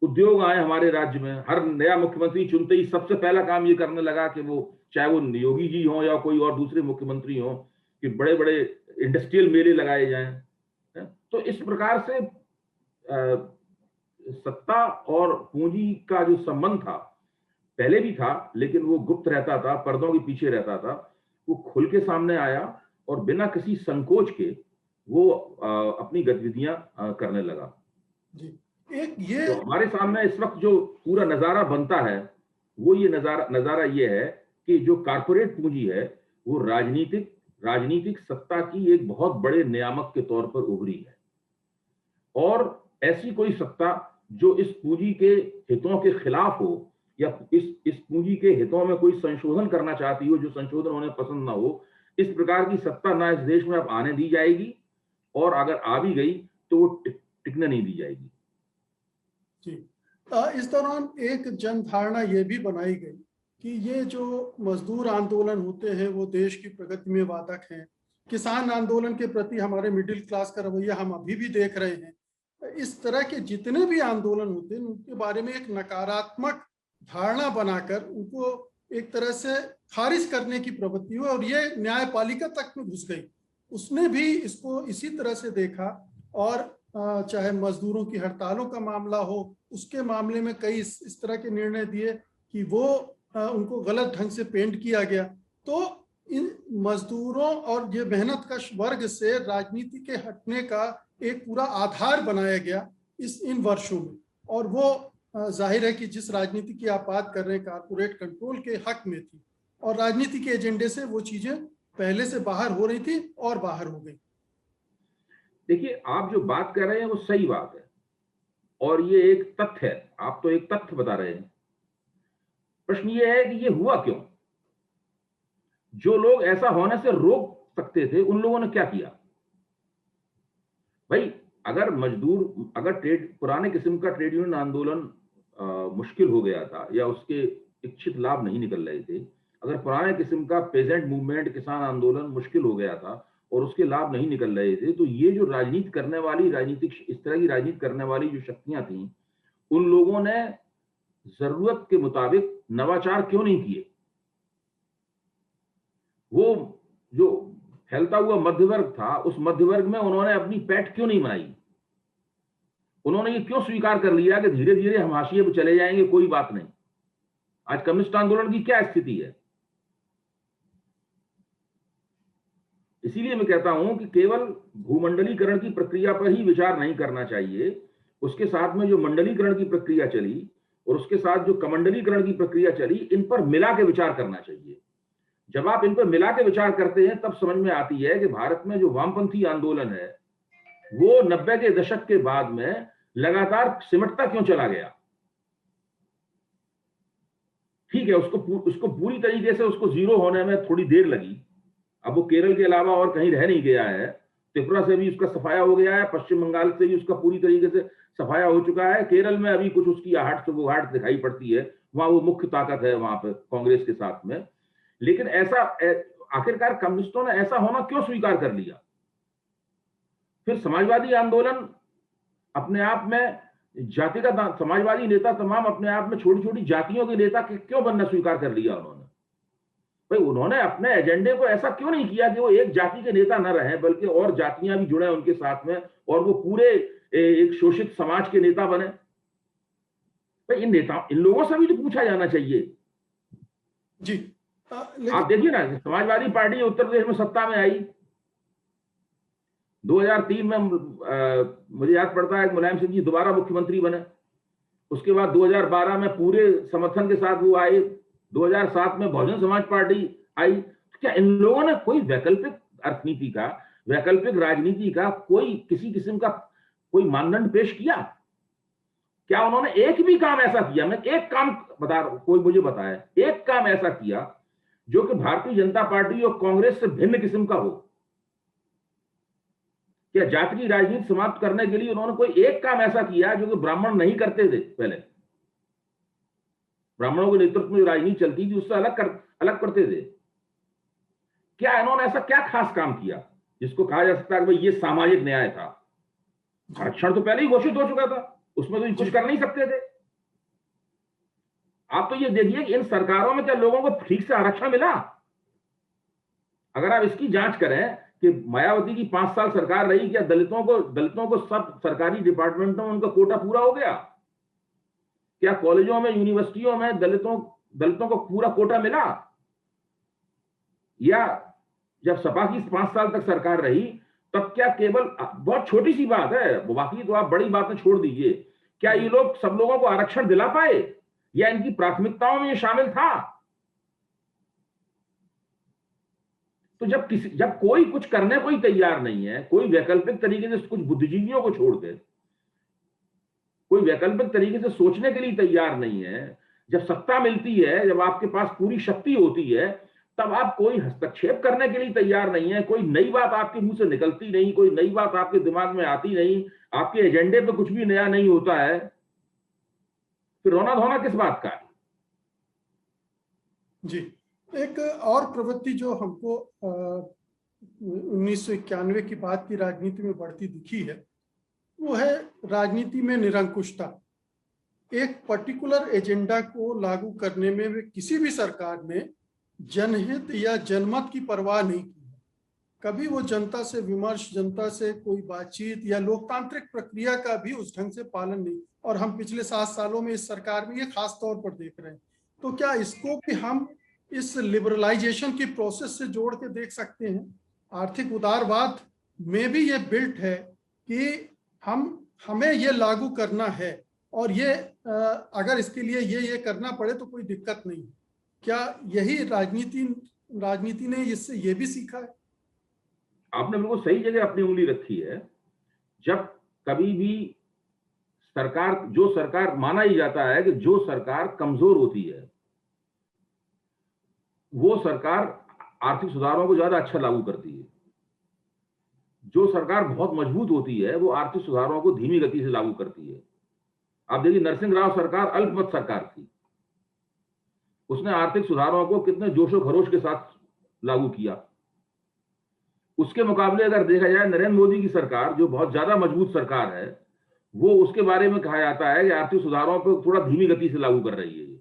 उद्योग आए हमारे राज्य में। हर नया मुख्यमंत्री चुनते ही सबसे पहला काम ये करने लगा कि वो, चाहे वो योगी जी हो या कोई और दूसरे मुख्यमंत्री हो, कि बड़े बड़े इंडस्ट्रियल मेले लगाए जाएं। तो इस प्रकार से सत्ता और पूंजी का जो संबंध था पहले भी था, लेकिन वो गुप्त रहता था, पर्दों के पीछे रहता था। वो खुल के सामने आया और बिना किसी संकोच के वो अपनी गतिविधियां करने लगा। जी, ये तो हमारे सामने इस वक्त जो पूरा नजारा बनता है वो ये नजारा ये है कि जो कारपोरेट पूंजी है वो राजनीतिक सत्ता की एक बहुत बड़े नियामक के तौर पर उभरी है। और ऐसी कोई सत्ता जो इस पूंजी के हितों के खिलाफ हो या इस पूंजी के हितों में कोई संशोधन करना चाहती हो, जो संशोधन उन्हें पसंद ना हो, इस प्रकार की सत्ता ना इस देश में अब आने दी जाएगी, और अगर आ भी गई तो वो टिकने नहीं दी जाएगी। जी, इस दौरान एक जन धारणा ये भी बनाई गई कि ये जो मजदूर आंदोलन होते हैं वो देश की प्रगति में बाधक हैं। किसान आंदोलन के प्रति हमारे मिडिल क्लास का रवैया हम अभी भी देख रहे हैं। इस तरह के जितने भी आंदोलन होते हैं उनके बारे में एक नकारात्मक धारणा बनाकर उनको एक तरह से खारिज करने की प्रवृत्ति हुई और ये न्यायपालिका तक में घुस गई। उसने भी इसको इसी तरह से देखा और चाहे मजदूरों की हड़तालों का मामला हो, उसके मामले में कई इस तरह के निर्णय दिए कि वो उनको गलत ढंग से पेंट किया गया। तो इन मजदूरों और ये मेहनतकश वर्ग से राजनीति के हटने का एक पूरा आधार बनाया गया इन वर्षों में। और वो जाहिर है कि जिस राजनीति की आप बात कर रहे हैं कारपोरेट कंट्रोल के हक में थी और राजनीति के एजेंडे से वो चीजें पहले से बाहर हो रही थी और बाहर हो गई। देखिए, आप जो बात कर रहे हैं वो सही बात है और ये एक तथ्य है, आप तो एक तथ्य बता रहे हैं। प्रश्न ये है कि ये हुआ क्यों? जो लोग ऐसा होने से रोक सकते थे उन लोगों ने क्या किया? भाई, अगर पुराने किस्म का ट्रेड यूनियन आंदोलन मुश्किल हो गया था या उसके इच्छित लाभ नहीं निकल रहे थे, अगर पुराने किस्म का पेजेंट मूवमेंट, किसान आंदोलन मुश्किल हो गया था और उसके लाभ नहीं निकल रहे थे, तो ये जो इस तरह की राजनीति करने वाली जो शक्तियां थीं, उन लोगों ने जरूरत के मुताबिक नवाचार क्यों नहीं किए? वो जो फैलता हुआ मध्य वर्ग था, उस मध्य वर्ग में उन्होंने अपनी पैठ क्यों नहीं बनाई? उन्होंने ये क्यों स्वीकार कर लिया कि धीरे धीरे हम हाशिए पर चले जाएंगे, कोई बात नहीं? आज कम्युनिस्ट आंदोलन की क्या स्थिति है? इसीलिए मैं कहता हूं कि केवल भूमंडलीकरण की प्रक्रिया पर ही विचार नहीं करना चाहिए, उसके साथ में जो मंडलीकरण की प्रक्रिया चली और उसके साथ जो कमंडलीकरण की प्रक्रिया चली, इन पर मिला के विचार करना चाहिए। जब आप इन पर मिला के विचार करते हैं तब समझ में आती है कि भारत में जो वामपंथी आंदोलन है वो 90 के दशक के बाद में लगातार सिमटता क्यों चला गया। ठीक है, उसको पूरी तरीके से उसको जीरो होने में थोड़ी देर लगी। अब वो केरल के अलावा और कहीं रह नहीं गया है। त्रिपुरा से भी उसका सफाया हो गया है, पश्चिम बंगाल से भी उसका पूरी तरीके से सफाया हो चुका है। केरल में अभी कुछ उसकी आहट सुगुहाट दिखाई पड़ती है, वहां वो मुख्य ताकत है वहां पर कांग्रेस के साथ में। लेकिन ऐसा आखिरकार कम्युनिस्टों ने ऐसा होना क्यों स्वीकार कर लिया? फिर समाजवादी आंदोलन अपने आप में जातिगत समाजवादी नेता तमाम अपने आप में छोटी छोटी जातियों के नेता क्यों बनना स्वीकार कर लिया उन्होंने? भाई उन्होंने अपने एजेंडे को ऐसा क्यों नहीं किया कि वो एक जाति के नेता न रहे बल्कि और जातियां भी जुड़े उनके साथ में और वो पूरे एक शोषित समाज के नेता बने? भाई इन लोगों से भी तो पूछा जाना चाहिए। जी आप देखिए ना, समाजवादी पार्टी उत्तर प्रदेश में सत्ता में आई 2003 में, मुझे याद पड़ता है मुलायम सिंह जी दोबारा मुख्यमंत्री बने। उसके बाद 2012 में पूरे समर्थन के साथ वो आए। 2007 में बहुजन समाज पार्टी आई। क्या इन लोगों ने कोई वैकल्पिक अर्थनीति का, वैकल्पिक राजनीति का कोई किसी किस्म का कोई मानदंड पेश किया? क्या उन्होंने एक भी काम ऐसा किया? मैं एक काम बता रहा हूं, कोई मुझे बताए एक काम ऐसा किया जो कि भारतीय जनता पार्टी और कांग्रेस से भिन्न किस्म का हो? क्या जाति की राजनीति समाप्त करने के लिए उन्होंने कोई एक काम ऐसा किया जो कि ब्राह्मण नहीं करते थे? पहले ब्राह्मणों के नेतृत्व में राजनीति चलती थी, उससे अलग करते थे। क्या इन्होंने ऐसा क्या खास काम किया जिसको कहा जा सकता है कि भाई ये सामाजिक न्याय था? आरक्षण तो पहले ही घोषित हो चुका था, उसमें तो कुछ कर नहीं सकते थे। आप तो ये देखिए कि इन सरकारों में क्या लोगों को ठीक से आरक्षण मिला? अगर आप इसकी जांच करें कि मायावती की 5 साल सरकार रही, क्या दलितों को सब सरकारी डिपार्टमेंटों में उनका कोटा पूरा हो गया? क्या कॉलेजों में, यूनिवर्सिटियों में दलितों को पूरा कोटा मिला? या जब सपा की 5 साल तक सरकार रही तब क्या केवल, बहुत छोटी सी बात है, बाकी तो आप बड़ी बातें छोड़ दीजिए, क्या ये लोग सब लोगों को आरक्षण दिला पाए या इनकी प्राथमिकताओं में ये शामिल था? तो जब कोई कुछ करने को ही तैयार नहीं है, कोई वैकल्पिक तरीके से, कुछ बुद्धिजीवियों को छोड़ के कोई वैकल्पिक तरीके से सोचने के लिए तैयार नहीं है, जब सत्ता मिलती है, जब आपके पास पूरी शक्ति होती है, तब आप कोई हस्तक्षेप करने के लिए तैयार नहीं है, कोई नई बात आपके मुंह से निकलती नहीं, कोई नई बात आपके दिमाग में आती नहीं, आपके एजेंडे पे कुछ भी नया नहीं होता है, फिर रोना धोना किस बात का है? जी, एक और प्रवृत्ति जो हमको 1991 की बाद की राजनीति में बढ़ती दिखी है वो है राजनीति में निरंकुशता। एक पर्टिकुलर एजेंडा को लागू करने में किसी भी सरकार ने जनहित या जनमत की परवाह नहीं की। कभी वो जनता से विमर्श, जनता से कोई बातचीत या लोकतांत्रिक प्रक्रिया का भी उस ढंग से पालन नहीं, और हम पिछले 7 सालों में इस सरकार में ये खास तौर पर देख रहे हैं। तो क्या इसको भी हम इस लिबरलाइजेशन की प्रोसेस से जोड़ के देख सकते हैं? आर्थिक उदारवाद में भी ये बिल्ट है कि हमें ये लागू करना है और ये अगर इसके लिए ये करना पड़े तो कोई दिक्कत नहीं। क्या यही राजनीति ने इससे ये भी सीखा है? आपने बिल्कुल सही जगह अपनी उंगली रखी है। जब कभी भी जो सरकार माना ही जाता है कि जो सरकार कमजोर होती है वो सरकार आर्थिक सुधारों को ज्यादा अच्छा लागू करती है। जो सरकार बहुत मजबूत होती है वो आर्थिक सुधारों को धीमी गति से लागू करती है। आप देखिए, नरसिंह राव सरकार अल्पमत सरकार थी, उसने आर्थिक सुधारों को कितने जोशो खरोश के साथ लागू किया। उसके मुकाबले अगर देखा जाए नरेंद्र मोदी की सरकार, जो बहुत ज्यादा मजबूत सरकार है, वो उसके बारे में कहा जाता है कि आर्थिक सुधारों पर थोड़ा धीमी गति से लागू कर रही है।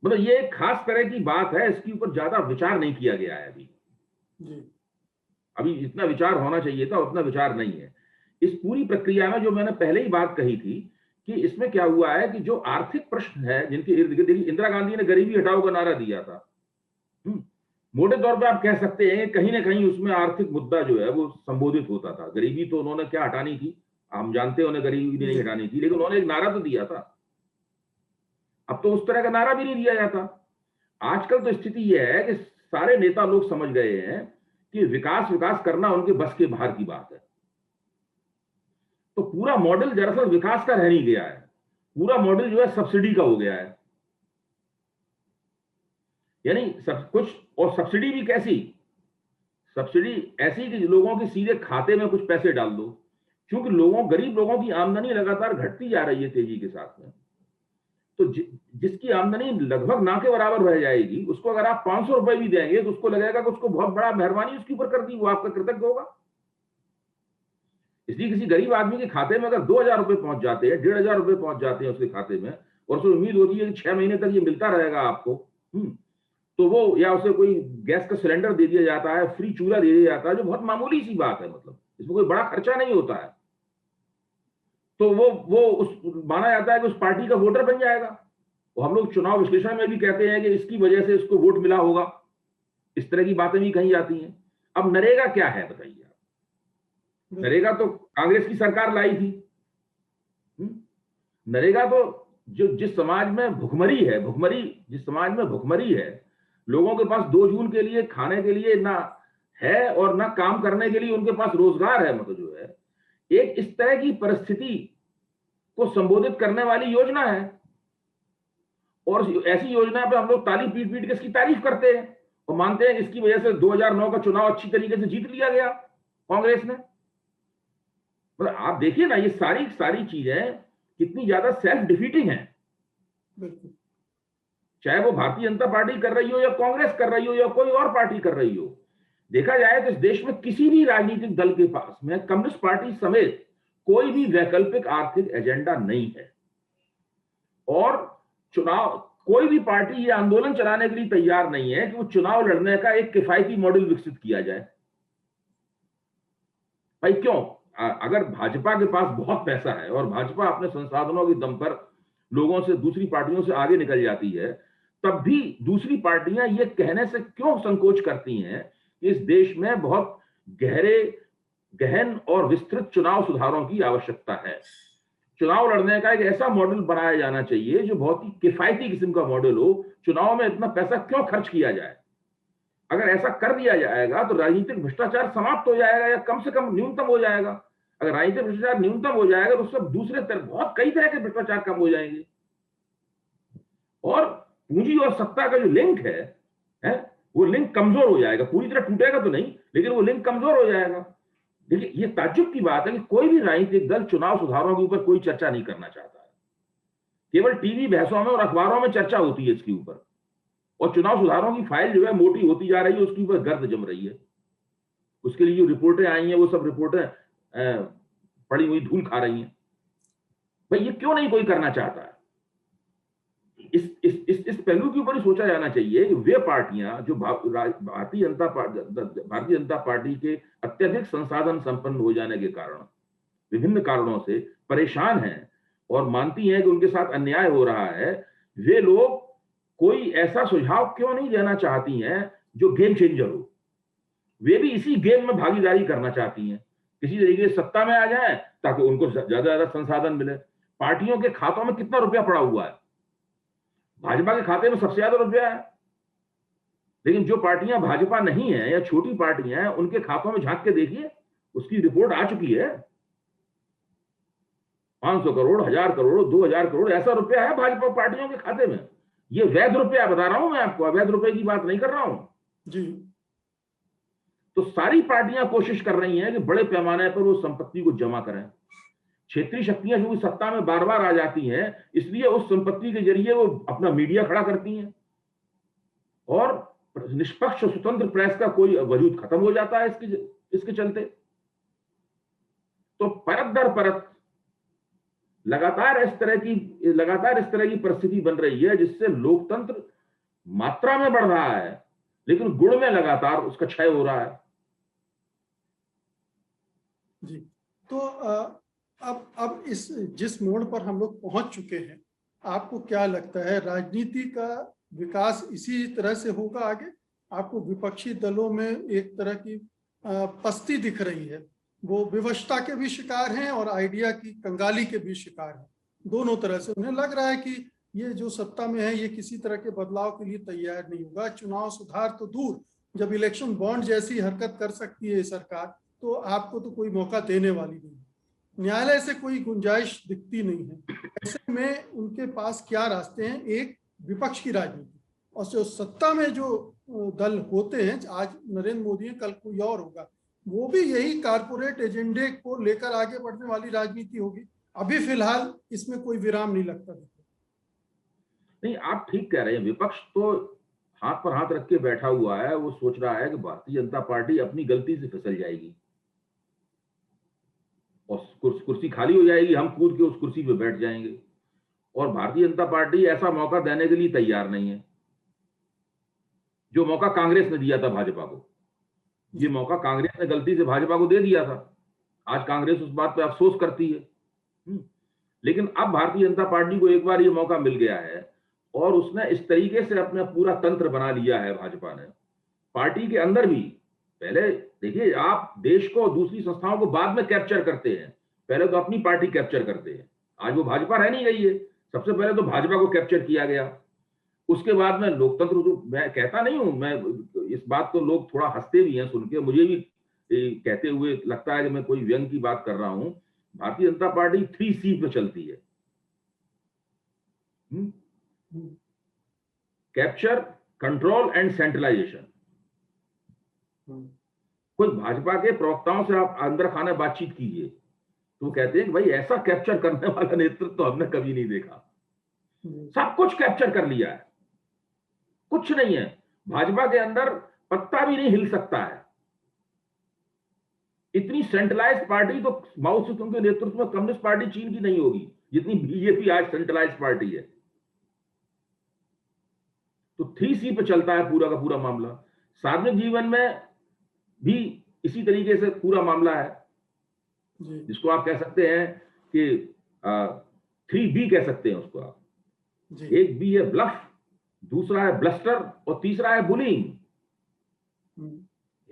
मतलब ये एक खास तरह की बात है, इसके ऊपर ज्यादा विचार नहीं किया गया है अभी। जी। अभी जितना विचार होना चाहिए था उतना विचार नहीं है। इस पूरी प्रक्रिया में जो मैंने पहले ही बात कही थी कि इसमें क्या हुआ है कि जो आर्थिक प्रश्न है जिनके इर्द-गिर्द, देखिए इंदिरा गांधी ने गरीबी हटाओ का नारा दिया था। हुँ। मोटे तौर पे आप कह सकते हैं कहीं न कहीं उसमें आर्थिक मुद्दा जो है वो संबोधित होता था। गरीबी तो उन्होंने क्या हटानी थी, हम जानते हैं उन्हें गरीबी नहीं जी। हटानी थी, लेकिन उन्होंने एक नारा तो दिया था। अब तो उस तरह का नारा भी नहीं दिया जाता। आजकल तो स्थिति ये है कि सारे नेता लोग समझ गए हैं कि विकास करना उनके बस के बाहर की बात है। तो पूरा मॉडल दरअसल विकास का रह नहीं गया है। पूरा मॉडल जो है सब्सिडी का हो गया है। यानी सब कुछ, और सब्सिडी भी कैसी? सब्सिडी ऐसी कि लोगों के सीधे खाते में कुछ पैसे डाल दो। क्योंकि गरीब लोगों की आमदनी लगातार घटती जा रही है तेजी के साथ में। तो जिसकी आमदनी लगभग ना के बराबर रह जाएगी, उसको अगर आप 500 रुपए भी देंगे तो उसको लगेगा कि उसको बहुत बड़ा मेहरबानी उसके ऊपर कर दी, वो आपका कृतज्ञ होगा। इसलिए किसी गरीब आदमी के खाते में अगर 2000 रुपए पहुंच जाते हैं, 1500 रुपए पहुंच जाते हैं उसके खाते में, और उसे उम्मीद होती है कि 6 महीने तक ये मिलता रहेगा आपको, तो वो, या उसे कोई गैस का सिलेंडर दे दिया जाता है, फ्री चूल्हा दे दिया जाता है, जो बहुत मामूली सी बात है, मतलब इसमें कोई बड़ा खर्चा नहीं होता है, तो वो उस माना जाता है कि उस पार्टी का वोटर बन जाएगा। वो हम लोग चुनाव विश्लेषण में भी कहते हैं कि इसकी वजह से इसको वोट मिला होगा। इस तरह की बातें भी कही जाती हैं। अब नरेगा क्या है बताइए आप? नरेगा तो कांग्रेस की सरकार लाई थी। नरेगा तो जो जिस समाज में भुखमरी जिस समाज में भुखमरी है, लोगों के पास 2 जून के लिए खाने के लिए ना है और ना काम करने के लिए उनके पास रोजगार है, मतलब जो है एक इस तरह की परिस्थिति को संबोधित करने वाली योजना है। और ऐसी योजना पे हम लोग ताली पीट-पीट के इसकी तारीफ करते हैं और मानते हैं इसकी वजह से 2009 का चुनाव अच्छी तरीके से जीत लिया गया कांग्रेस ने। मतलब आप देखिए ना, ये सारी चीजें कितनी ज्यादा सेल्फ डिफीटिंग है। बिल्कुल। चाहे वो भारतीय जनता पार्टी कर रही हो या कांग्रेस कर रही हो या कोई और पार्टी कर रही हो। देखा जाए तो इस देश में किसी भी राजनीतिक दल के पास में, कम्युनिस्ट पार्टी समेत, कोई भी वैकल्पिक आर्थिक एजेंडा नहीं है। और चुनाव, कोई भी पार्टी ये आंदोलन चलाने के लिए तैयार नहीं है कि वो चुनाव लड़ने का एक किफायती मॉडल विकसित किया जाए। भाई क्यों? अगर भाजपा के पास बहुत पैसा है और भाजपा अपने संसाधनों के दम पर लोगों से, दूसरी पार्टियों से आगे निकल जाती है, तब भी दूसरी पार्टियां ये कहने से क्यों संकोच करती हैं कि इस देश में बहुत गहन और विस्तृत चुनाव सुधारों की आवश्यकता है। चुनाव लड़ने का एक ऐसा मॉडल बनाया जाना चाहिए जो बहुत ही किफायती किस्म का मॉडल हो। चुनाव में इतना पैसा क्यों खर्च किया जाए? अगर ऐसा कर दिया जाएगा तो राजनीतिक भ्रष्टाचार समाप्त हो जाएगा या कम से कम न्यूनतम हो जाएगा। अगर राजनीतिक भ्रष्टाचार न्यूनतम हो जाएगा तो सब दूसरे बहुत कई तरह के भ्रष्टाचार कम हो जाएंगे। और पूंजी और सत्ता का जो लिंक है वो लिंक कमजोर हो जाएगा। पूरी तरह टूटेगा तो नहीं, लेकिन वो लिंक कमजोर हो जाएगा। देखिए, ये ताज्जुब की बात है कि कोई भी राजनीतिक दल चुनाव सुधारों के ऊपर कोई चर्चा नहीं करना चाहता है। केवल टीवी बहसों में और अखबारों में चर्चा होती है इसके ऊपर, और चुनाव सुधारों की फाइल जो है मोटी होती जा रही है, उसके ऊपर गर्द जम रही है। उसके लिए जो रिपोर्टें आई हैं वो सब रिपोर्टें पड़ी हुई धूल खा रही हैं। भाई ये क्यों नहीं कोई करना चाहता है? इस पहलू के ऊपर ही सोचा जाना चाहिए कि वे पार्टियां जो भारतीय जनता पार्टी के अत्यधिक संसाधन संपन्न हो जाने के कारण, विभिन्न कारणों से परेशान हैं और मानती हैं कि उनके साथ अन्याय हो रहा है, वे लोग कोई ऐसा सुझाव क्यों नहीं देना चाहती हैं जो गेम चेंजर हो? वे भी इसी गेम में भागीदारी करना चाहती हैं, किसी तरीके से सत्ता में आ जाए ताकि उनको ज्यादा संसाधन मिले। पार्टियों के खातों में कितना रुपया पड़ा हुआ है? भाजपा के खाते में सबसे ज्यादा रुपया है, लेकिन जो पार्टियां भाजपा नहीं है या छोटी पार्टियां हैं, उनके खातों में झांक के देखिए, उसकी रिपोर्ट आ चुकी है। 500 करोड़, 1000 करोड़, 2000 करोड़ ऐसा रुपया है भाजपा पार्टियों के खाते में। ये वैध रुपया बता रहा हूं मैं आपको, अवैध रुपए की बात नहीं कर रहा हूं जी। तो सारी पार्टियां कोशिश कर रही हैं कि बड़े पैमाने पर वो संपत्ति को जमा करें। क्षेत्रीय शक्तियां जो सत्ता में बार बार आ जाती हैं, इसलिए उस संपत्ति के जरिए वो अपना मीडिया खड़ा करती हैं और निष्पक्ष स्वतंत्र प्रेस का कोई वजूद खत्म हो जाता है इसके चलते। तो परत दर परत लगातार इस तरह की परिस्थिति बन रही है, जिससे लोकतंत्र मात्रा में बढ़ रहा है लेकिन गुण में लगातार उसका क्षय हो रहा है। जी। तो अब इस जिस मोड़ पर हम लोग पहुंच चुके हैं, आपको क्या लगता है राजनीति का विकास इसी तरह से होगा आगे? आपको विपक्षी दलों में एक तरह की पस्ती दिख रही है, वो विवशता के भी शिकार हैं और आइडिया की कंगाली के भी शिकार हैं। दोनों तरह से उन्हें लग रहा है कि ये जो सत्ता में है ये किसी तरह के बदलाव के लिए तैयार नहीं होगा। चुनाव सुधार तो दूर, जब इलेक्शन बॉन्ड जैसी हरकत कर सकती है सरकार, तो आपको तो कोई मौका देने वाली नहीं। न्यायालय से कोई गुंजाइश दिखती नहीं है। ऐसे में उनके पास क्या रास्ते हैं? एक, विपक्ष की राजनीति, और जो सत्ता में जो दल होते हैं, आज नरेंद्र मोदी है, कल कोई और होगा, वो भी यही कारपोरेट एजेंडे को लेकर आगे बढ़ने वाली राजनीति होगी। अभी फिलहाल इसमें कोई विराम नहीं लगता। नहीं, आप ठीक कह रहे हैं। विपक्ष तो हाथ पर हाथ रख के बैठा हुआ है। वो सोच रहा है कि भारतीय जनता पार्टी अपनी गलती से फिसल जाएगी और कुर्सी खाली हो जाएगी, हम कूद के उस कुर्सी पे बैठ जाएंगे। और भारतीय जनता पार्टी ऐसा मौका देने के लिए तैयार नहीं है जो मौका कांग्रेस ने दिया था भाजपा को। ये मौका कांग्रेस ने गलती से भाजपा को दे दिया था। आज कांग्रेस उस बात पे अफसोस करती है। लेकिन अब भारतीय जनता पार्टी को एक बार ये मौका मिल गया है और उसने इस तरीके से अपना पूरा तंत्र बना लिया है भाजपा ने। पार्टी के अंदर भी, पहले देखिए, आप देश को दूसरी संस्थाओं को बाद में कैप्चर करते हैं, पहले तो अपनी पार्टी कैप्चर करते हैं। आज वो भाजपा रह नहीं गई है, सबसे पहले तो भाजपा को कैप्चर किया गया। उसके बाद में लोकतंत्र, जो मैं कहता नहीं हूं, मैं इस बात को लोग थोड़ा हंसते भी हैं सुन के, मुझे भी कहते हुए लगता है कि मैं कोई व्यंग की बात कर रहा हूं। भारतीय जनता पार्टी 3C पे चलती है। Capture, control and centralisation. कुछ भाजपा के प्रवक्ताओं से आप अंदर खाने बातचीत कीजिए तो कहते हैं कि भाई ऐसा कैप्चर करने वाला नेतृत्व तो हमने कभी नहीं देखा। सब कुछ कैप्चर कर लिया है, कुछ नहीं है भाजपा के अंदर, पत्ता भी नहीं हिल सकता है। इतनी सेंट्रलाइज्ड पार्टी तो माओ सेतुंग के नेतृत्व में कम्युनिस्ट पार्टी चीन की नहीं होगी, जितनी बीजेपी आज सेंट्रलाइज्ड पार्टी है। तो 3C पे चलता है पूरा का पूरा मामला। सार्वजनिक जीवन में भी इसी तरीके से पूरा मामला है, जिसको आप कह सकते हैं कि 3B कह सकते हैं उसको आप। एक बी है ब्लफ, दूसरा है ब्लस्टर और तीसरा है बुलिंग।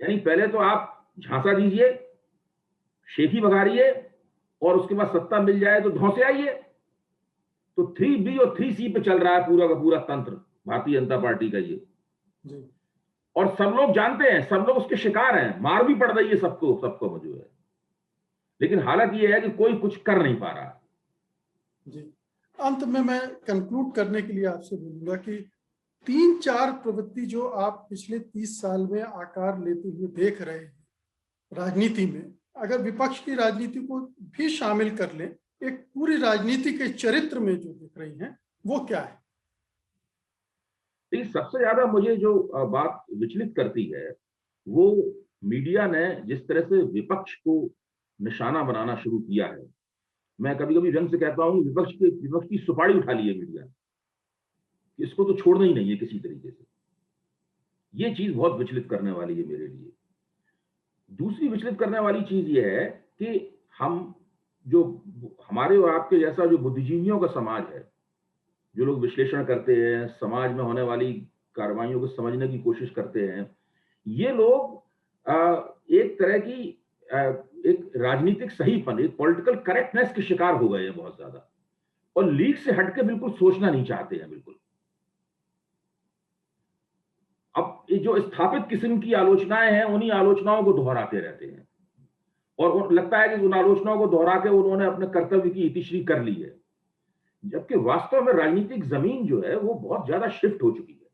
यानी पहले तो आप झांसा दीजिए, शेखी बघारिए और उसके बाद सत्ता मिल जाए तो धौंसे आइए। तो 3B और 3C पे चल रहा है पूरा का पूरा तंत्र भारतीय जनता पार्टी का ये। और सब लोग जानते हैं, सब लोग उसके शिकार हैं, मार भी पड़ रही है सबको मौजूद है। लेकिन हालत ये है कि कोई कुछ कर नहीं पा रहा। जी, अंत में मैं कंक्लूड करने के लिए आपसे बोलूंगा कि 3-4 प्रवृत्ति जो आप पिछले 30 साल में आकार लेते हुए देख रहे हैं राजनीति में, अगर विपक्ष की राजनीति को भी शामिल कर लें, एक पूरी राजनीति के चरित्र में जो दिख रही हैं, वो क्या है? सबसे ज्यादा मुझे जो बात विचलित करती है वो मीडिया ने जिस तरह से विपक्ष को निशाना बनाना शुरू किया है। मैं कभी कभी व्यंग से कहता हूं विपक्ष की सुपारी उठा ली है मीडिया, इसको तो छोड़ना ही नहीं है किसी तरीके से। ये चीज बहुत विचलित करने वाली है मेरे लिए। दूसरी विचलित करने वाली चीज ये है कि हम जो हमारे और आपके जैसा जो बुद्धिजीवियों का समाज है, जो लोग विश्लेषण करते हैं, समाज में होने वाली कार्रवाइयों को समझने की कोशिश करते हैं, ये लोग एक तरह की एक राजनीतिक सहीपन, एक पॉलिटिकल करेक्टनेस के शिकार हो गए हैं बहुत ज्यादा, और लीक से हटके बिल्कुल सोचना नहीं चाहते हैं बिल्कुल। अब ये जो स्थापित किस्म की आलोचनाएं हैं, उन्हीं आलोचनाओं को दोहराते रहते हैं और लगता है कि उन आलोचनाओं को दोहरा के उन्होंने अपने कर्तव्य की इतिश्री कर ली है, जबकि वास्तव में राजनीतिक जमीन जो है वो बहुत ज्यादा शिफ्ट हो चुकी है।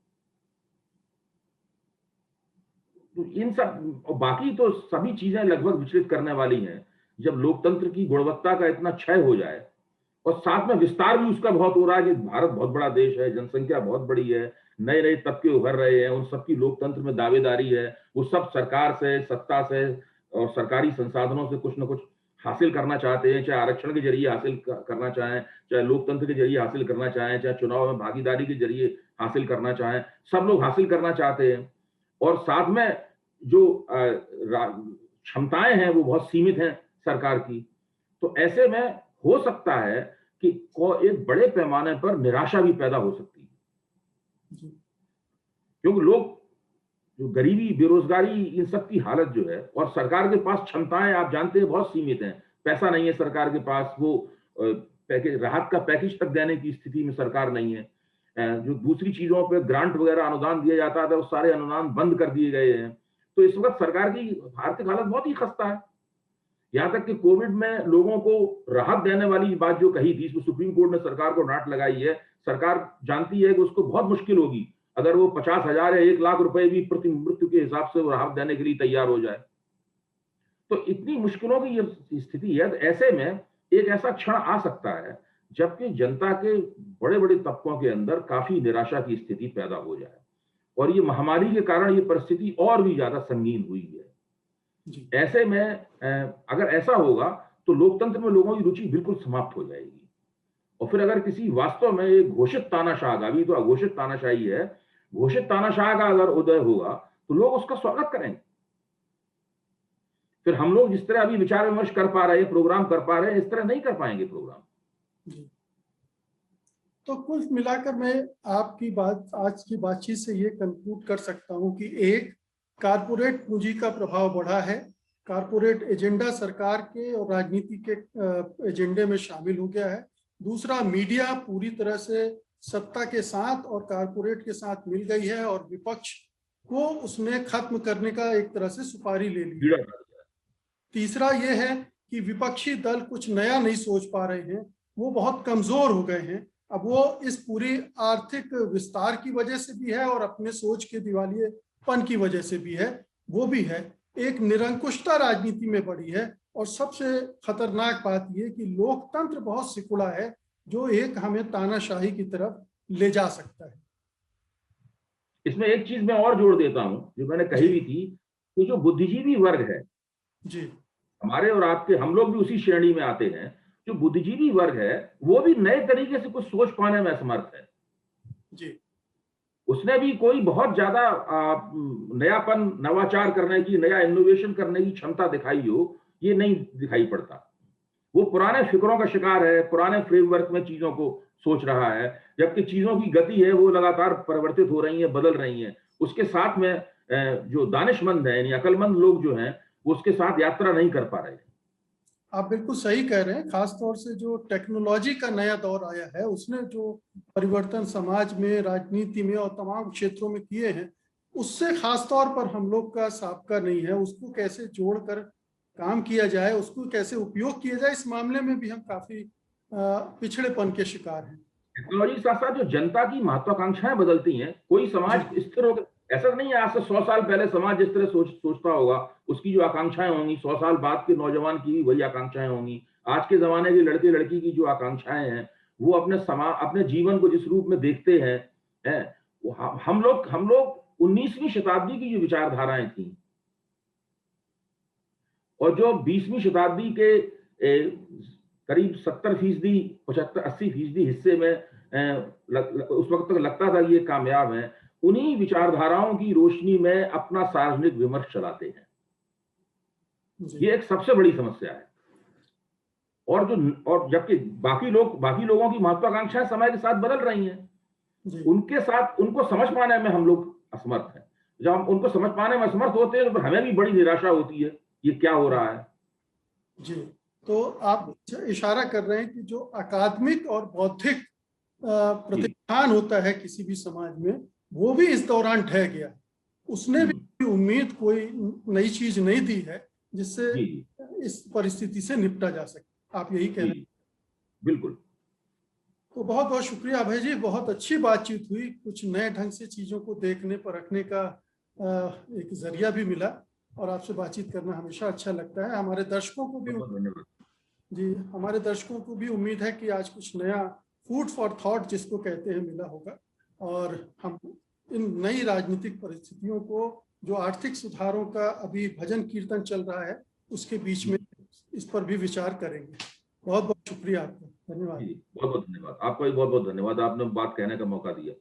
तो इन सब और बाकी तो सभी चीजें लगभग विचलित करने वाली हैं। जब लोकतंत्र की गुणवत्ता का इतना क्षय हो जाए और साथ में विस्तार भी उसका बहुत हो रहा है कि भारत बहुत बड़ा देश है, जनसंख्या बहुत बड़ी है, नए नए तबके उभर रहे हैं, उन सबकी लोकतंत्र में दावेदारी है, वो सब सरकार से, सत्ता से और सरकारी संसाधनों से कुछ ना कुछ हासिल करना चाहते हैं, चाहे आरक्षण के जरिए हासिल करना चाहें, चाहे लोकतंत्र के जरिए हासिल करना चाहें, चाहे चुनाव में भागीदारी के जरिए हासिल करना चाहें, सब लोग हासिल करना चाहते हैं। और साथ में जो क्षमताएं हैं वो बहुत सीमित हैं सरकार की। तो ऐसे में हो सकता है कि एक बड़े पैमाने पर निराशा भी पैदा हो सकती है, क्योंकि लोग जो गरीबी, बेरोजगारी, इन सब की हालत जो है, और सरकार के पास क्षमताएं आप जानते हैं बहुत सीमित हैं। पैसा नहीं है सरकार के पास, वो पैकेज, राहत का पैकेज तक देने की स्थिति में सरकार नहीं है। जो दूसरी चीजों पे ग्रांट वगैरह अनुदान दिया जाता था, वो सारे अनुदान बंद कर दिए गए हैं। तो इस वक्त सरकार की आर्थिक हालत बहुत ही खस्ता है। यहाँ तक कि कोविड में लोगों को राहत देने वाली बात जो कही थी, इसमें सुप्रीम कोर्ट ने सरकार को डांट लगाई है। सरकार जानती है कि उसको बहुत मुश्किल होगी अगर वो 50,000 या 1 लाख रुपए भी प्रति मृत्यु के हिसाब से वो राहत देने के लिए तैयार हो जाए। तो इतनी मुश्किलों की ये स्थिति है। तो ऐसे में एक ऐसा क्षण आ सकता है जबकि जनता के बड़े बड़े तबकों के अंदर काफी निराशा की स्थिति पैदा हो जाए, और ये महामारी के कारण ये परिस्थिति और भी ज्यादा संगीन हुई है। ऐसे में अगर ऐसा होगा तो लोकतंत्र में लोगों की रुचि बिल्कुल समाप्त हो जाएगी। और फिर अगर किसी वास्तव में एक घोषित तानाशाह का, अभी तो अघोषित तानाशाही है, घोषित तानाशाह का अगर उदय होगा तो लोग उसका स्वागत करेंगे। फिर हम लोग जिस तरह अभी विचार विमर्श कर पा रहे हैं, प्रोग्राम कर पा रहे हैं, इस तरह नहीं कर पाएंगे प्रोग्राम। तो कुल मिलाकर मैं आपकी बात, आज की बातचीत से ये कंक्लूड कर सकता हूं कि एक, कारपोरेट पूंजी का प्रभाव बढ़ा है, कारपोरेट एजेंडा सरकार के और राजनीति के एजेंडे में शामिल हो गया है। दूसरा, मीडिया पूरी तरह से सत्ता के साथ और कारपोरेट के साथ मिल गई है और विपक्ष को उसने खत्म करने का एक तरह से सुपारी ले ली। तीसरा ये है कि विपक्षी दल कुछ नया नहीं सोच पा रहे हैं, वो बहुत कमजोर हो गए हैं। अब वो इस पूरी आर्थिक विस्तार की वजह से भी है और अपने सोच के दिवालियेपन की वजह से भी है, वो भी है। एक निरंकुशता राजनीति में बढ़ी है, और सबसे खतरनाक बात यह कि लोकतंत्र बहुत सिकुड़ा है, जो एक हमें तानाशाही की तरफ ले जा सकता है। इसमें एक चीज मैं और जोड़ देता हूं, जो मैंने कही भी थी, कि जो बुद्धिजीवी वर्ग है जी, हमारे और आपके, हम लोग भी उसी श्रेणी में आते हैं। जो बुद्धिजीवी वर्ग है वो भी नए तरीके से कुछ सोच पाने में असमर्थ है जी। उसने भी कोई बहुत ज्यादा नयापन, नवाचार करने की, नया इनोवेशन करने की क्षमता दिखाई हो, ये नहीं दिखाई पड़ता। वो पुराने फिक्रों का शिकार है, पुराने फ्रेमवर्क में चीजों को सोच रहा है, जबकि चीजों की गति है वो लगातार परिवर्तित हो रही है, बदल रही है। उसके साथ में जो दानिशमंद है, यानी अकलमंद लोग जो हैं, वो उसके साथ यात्रा नहीं कर पा रहे हैं। आप बिल्कुल सही कह रहे हैं। खासतौर से जो टेक्नोलॉजी का नया दौर आया है, उसने जो परिवर्तन समाज में, राजनीति में और तमाम क्षेत्रों में किए हैं, उससे खासतौर पर हम लोग का साबका नहीं है। उसको कैसे जोड़कर काम किया जाए, उसको कैसे उपयोग किया जाए, इस मामले में भी हम काफी पिछड़ेपन के शिकार हैं। टेक्नोलॉजी के साथ साथ जो जनता की महत्वाकांक्षाएं बदलती हैं, कोई समाज स्थिर होकर, ऐसा नहीं है आज से 100 साल पहले समाज जिस तरह सोचता होगा, उसकी जो आकांक्षाएं होंगी, 100 साल बाद के नौजवान की भी वही आकांक्षाएं होंगी। आज के जमाने के लड़के लड़की की जो आकांक्षाएं हैं, वो अपने जीवन को जिस रूप में देखते हैं, हम लोग 19वीं शताब्दी की जो विचारधाराएं थी और जो 20वीं शताब्दी के करीब 70%, 75-80% हिस्से में उस वक्त तक लगता था कि ये कामयाब है, उन्हीं विचारधाराओं की रोशनी में अपना सार्वजनिक विमर्श चलाते हैं। ये एक सबसे बड़ी समस्या है। और जबकि बाकी लोगों की महत्वाकांक्षाएं समय के साथ बदल रही हैं, उनके साथ उनको समझ पाने में हम लोग असमर्थ हैं। जब हम उनको समझ पाने में असमर्थ होते हैं तो हमें भी बड़ी निराशा होती है, ये क्या हो रहा है। जी, तो आप इशारा कर रहे हैं कि जो अकादमिक और बौद्धिक प्रतिष्ठान होता है किसी भी समाज में, वो भी इस दौरान ढह गया। उसने भी उम्मीद कोई नई चीज नहीं दी है जिससे इस परिस्थिति से निपटा जा सके। आप यही कह रहे हैं? बिल्कुल। तो बहुत बहुत शुक्रिया अभय जी, बहुत अच्छी बातचीत हुई। कुछ नए ढंग से चीजों को देखने परखने का एक जरिया भी मिला, और आपसे बातचीत करना हमेशा अच्छा लगता है। हमारे दर्शकों को भी हमारे दर्शकों को भी उम्मीद है कि आज कुछ नया फूड फॉर थॉट जिसको कहते हैं मिला होगा, और हम इन नई राजनीतिक परिस्थितियों को, जो आर्थिक सुधारों का अभी भजन कीर्तन चल रहा है, उसके बीच में इस पर भी विचार करेंगे। बहुत बहुत शुक्रिया आपका, धन्यवाद। बहुत बहुत धन्यवाद आपका भी, बहुत बहुत धन्यवाद, आपने बात कहने का मौका दिया।